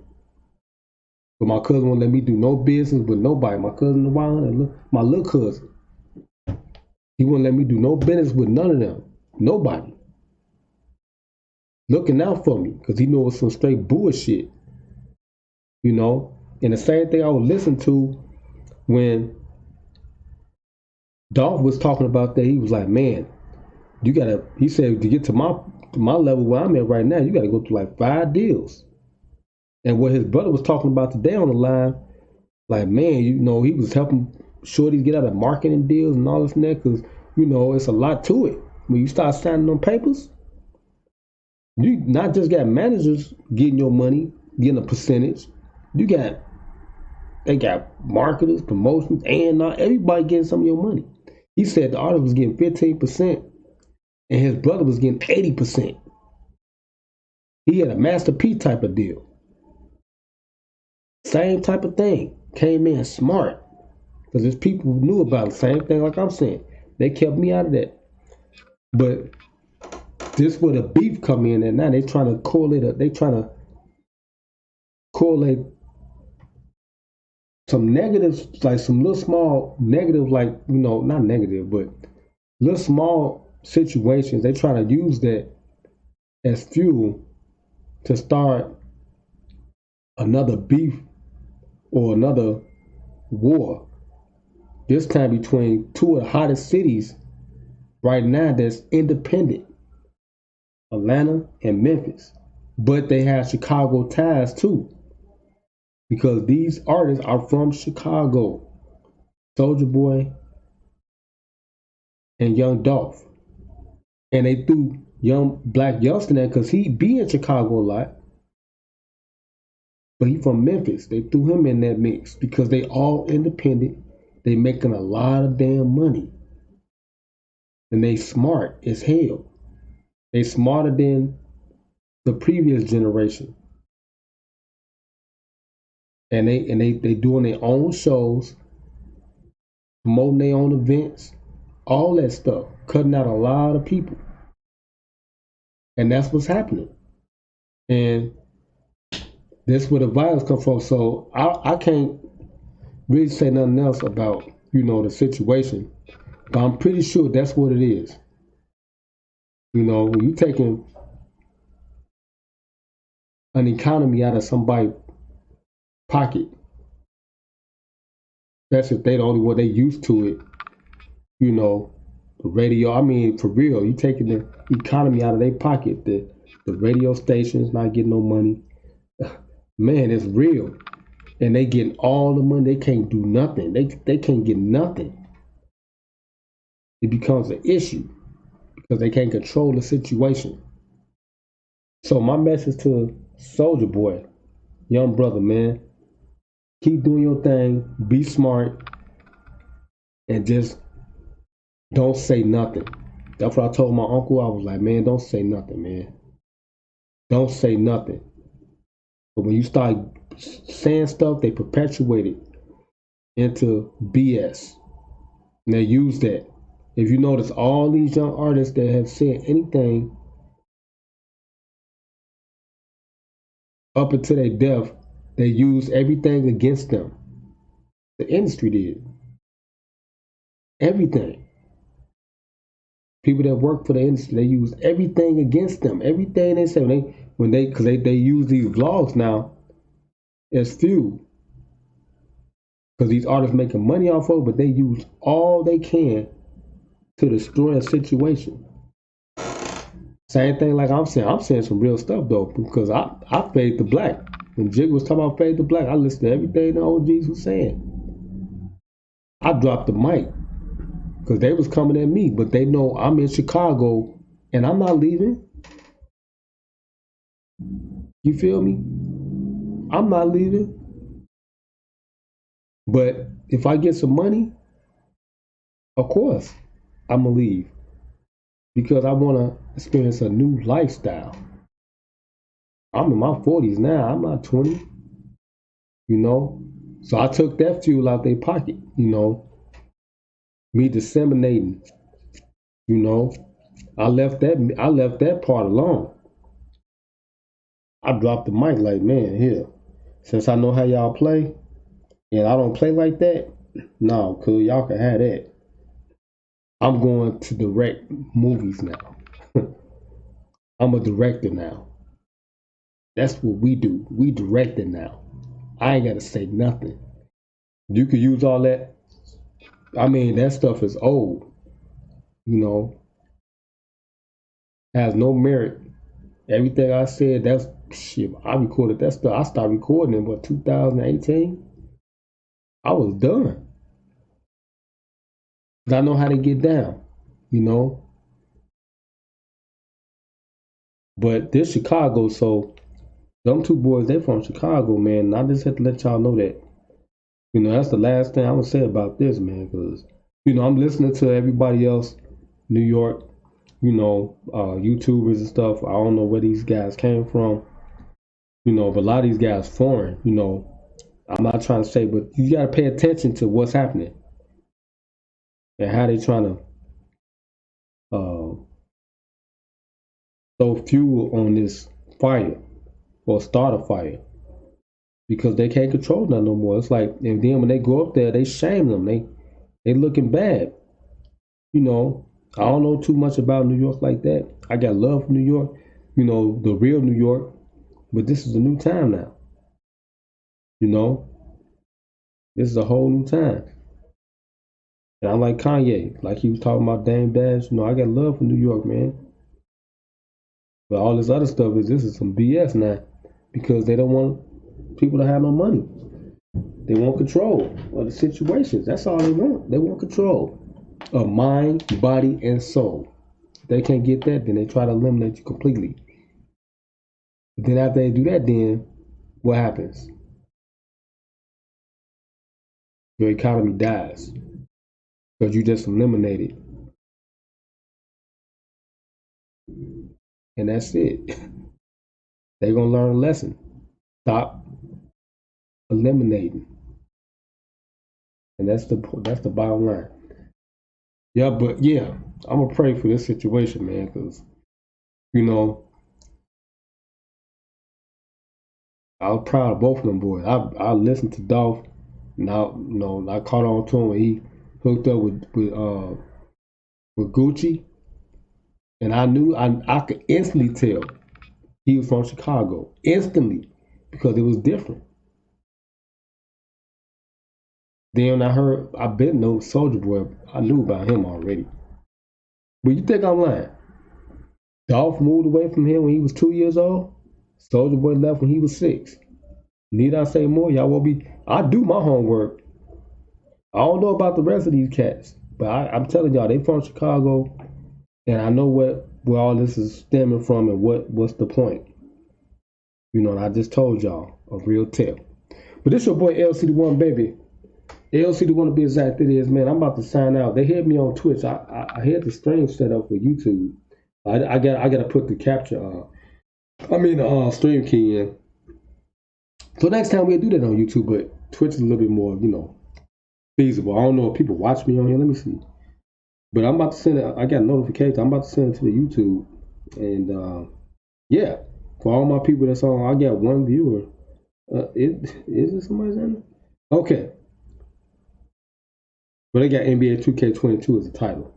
But my cousin won't let me do no business with nobody. My cousin, my little cousin, he wouldn't let me do no business with none of them. Nobody. Looking out for me because he knew it was some straight bullshit. And the same thing I would listen to when Dolph was talking about that. He was like, man, he said, to get to my level where I'm at right now, you got to go through like 5 deals. And what his brother was talking about today on the line, like, man, he was helping shorties get out of marketing deals and all this and that, because, it's a lot to it. When you start signing on papers, you not just got managers getting your money, getting a percentage. They got marketers, promotions, and not everybody getting some of your money. He said the artist was getting 15%, and his brother was getting 80%. He had a Master P type of deal. Same type of thing. Came in smart. Because there's people who knew about the same thing like I'm saying. They kept me out of that. But this where the beef come in, and now they trying to correlate some negatives, like some little small negative, like, not negative, but little small situations. They try to use that as fuel to start another beef or another war. This time between 2 of the hottest cities right now that's independent, Atlanta and Memphis. But they have Chicago ties too, because these artists are from Chicago. Soulja Boy and Young Dolph. And they threw young Black Youngster there because he be in Chicago a lot. But he from Memphis. They threw him in that mix because they all independent. They making a lot of damn money. And they smart as hell. They smarter than the previous generation. And they doing their own shows, promoting their own events, all that stuff, cutting out a lot of people. And that's what's happening. And that's where the violence comes from. So I can't really say nothing else about, the situation. But I'm pretty sure that's what it is. When you taking an economy out of somebody's pocket. Especially if they the only one they used to it. You know, the radio. I mean, for real, you taking the economy out of their pocket. The radio stations not getting no money. Man, it's real. And they getting all the money. They can't do nothing. They can't get nothing. It becomes an issue because they can't control the situation. So my message to Soulija Boy, young brother, man, keep doing your thing, be smart, and just don't say nothing. That's what I told my uncle. I was like, man, don't say nothing, man. Don't say nothing. But when you start saying stuff, they perpetuate it into BS. And they use that. If you notice, all these young artists that have said anything up until their death, they use everything against them. The industry did. Everything. People that work for the industry, they use everything against them. Everything they say because they use these vlogs now as fuel. Because these artists making money off of it, but they use all they can to destroy a situation. Same thing like I'm saying some real stuff though, because I fade the black. When Jig was talking about fade the black, I listened to everything the OGs was saying. I dropped the mic because they was coming at me, but they know I'm in Chicago and I'm not leaving. You feel me? I'm not leaving. But if I get some money, of course, I'm going to leave. Because I want to experience a new lifestyle. I'm in my 40s now. I'm not 20. You know? So I took that fuel out their pocket, you know? Me disseminating, you know? I left that part alone. I dropped the mic like, man, here. Since I know how y'all play, and I don't play like that, no, cuz y'all can have that. I'm going to direct movies now. I'm a director now. That's what we do. We direct it now. I ain't got to say nothing. You could use all that. I mean, that stuff is old. You know, has no merit. Everything I said, that's shit. I recorded that stuff. I started recording in 2018. I was done. I know how to get down, you know. But this Chicago, so them two boys, they from Chicago, man. And I just have to let y'all know that. You know, that's the last thing I'm gonna say about this, man, because, you know, I'm listening to everybody else, New York, you know, YouTubers and stuff. I don't know where these guys came from, you know, but a lot of these guys foreign, you know. I'm not trying to say, but you gotta pay attention to what's happening and how they trying to throw fuel on this fire or start a fire because they can't control that no more. It's like, and then when they go up there, they shame them. They looking bad. You know, I don't know too much about New York like that. I got love for New York, you know, the real New York, but this is a new time now. You know, this is a whole new time. And I'm like Kanye, like he was talking about Dame Dash. You know, I got love for New York, man. But all this other stuff this is some BS now because they don't want people to have no money. They want control of the situations. That's all they want. They want control of mind, body, and soul. If they can't get that, then they try to eliminate you completely. But then after they do that, then what happens? Your economy dies because you just eliminated. And that's it. They're going to learn a lesson. Stop eliminating. And that's the bottom line. Yeah, but yeah, I'm going to pray for this situation, man, because, you know, I was proud of both of them boys. I listened to Dolph, and I caught on to him when he hooked up with Gucci, and I knew I could instantly tell he was from Chicago instantly because it was different. Then I bet no Soulja Boy, I knew about him already. But you think I'm lying? Dolph moved away from him when he was 2 years old. Soulja Boy left when he was 6. Need I say more? Y'all won't be. I do my homework. I don't know about the rest of these cats, but I'm telling y'all, they from Chicago, and I know where all this is stemming from and what's the point. You know, and I just told y'all a real tale. But this your boy LCDAONE, baby. LCDAONE to be exact, it is, man. I'm about to sign out. They hit me on Twitch. I had the stream set up for YouTube. I got to put the stream key in. So next time we'll do that on YouTube, but Twitch is a little bit more, feasible. I don't know if people watch me on here. Let me see. But I'm about to send it. I got a notification. I'm about to send it to the YouTube. And yeah, for all my people that's on, I got one viewer. Is it somebody's in there? Okay. But they got NBA 2K22 as a title.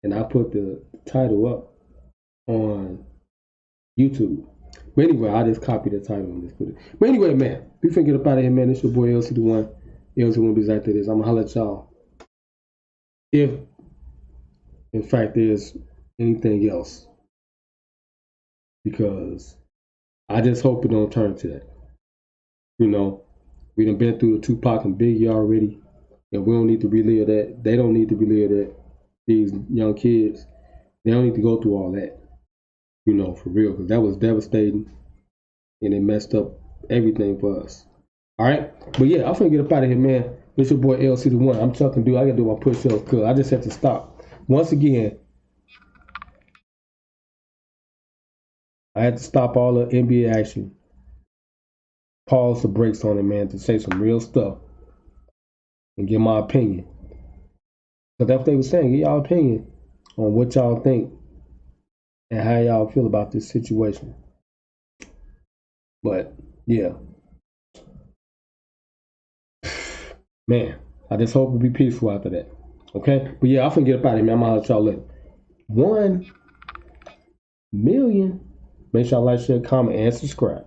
And I put the title up on YouTube. But anyway, I just copied the title and just put it. But anyway, man, we finna get up out of here, man. It's your boy LCDAONE. LCDAONE be exactly this. I'm gonna holler at y'all if, in fact, there's anything else. Because I just hope it don't turn to that. We done been through the Tupac and Biggie already. And we don't need to relive that. They don't need to relive that. These young kids, they don't need to go through all that. For real. Because that was devastating. And it messed up everything for us. All right? But yeah, I'm finna get up out of here, man. It's your boy LCDAONE. I'm chucking dude. I gotta do my push-ups because I just had to stop. Once again, I had to stop all the NBA action. Pause the brakes on it, man, to say some real stuff and give my opinion. Because that's what they were saying. Give y'all opinion on what y'all think and how y'all feel about this situation. But yeah, man, I just hope it'll be peaceful after that. Okay? But yeah, I'm finna get up out of here, man. I'm gonna let y'all later. 1 million. Make sure y'all like, share, comment, and subscribe.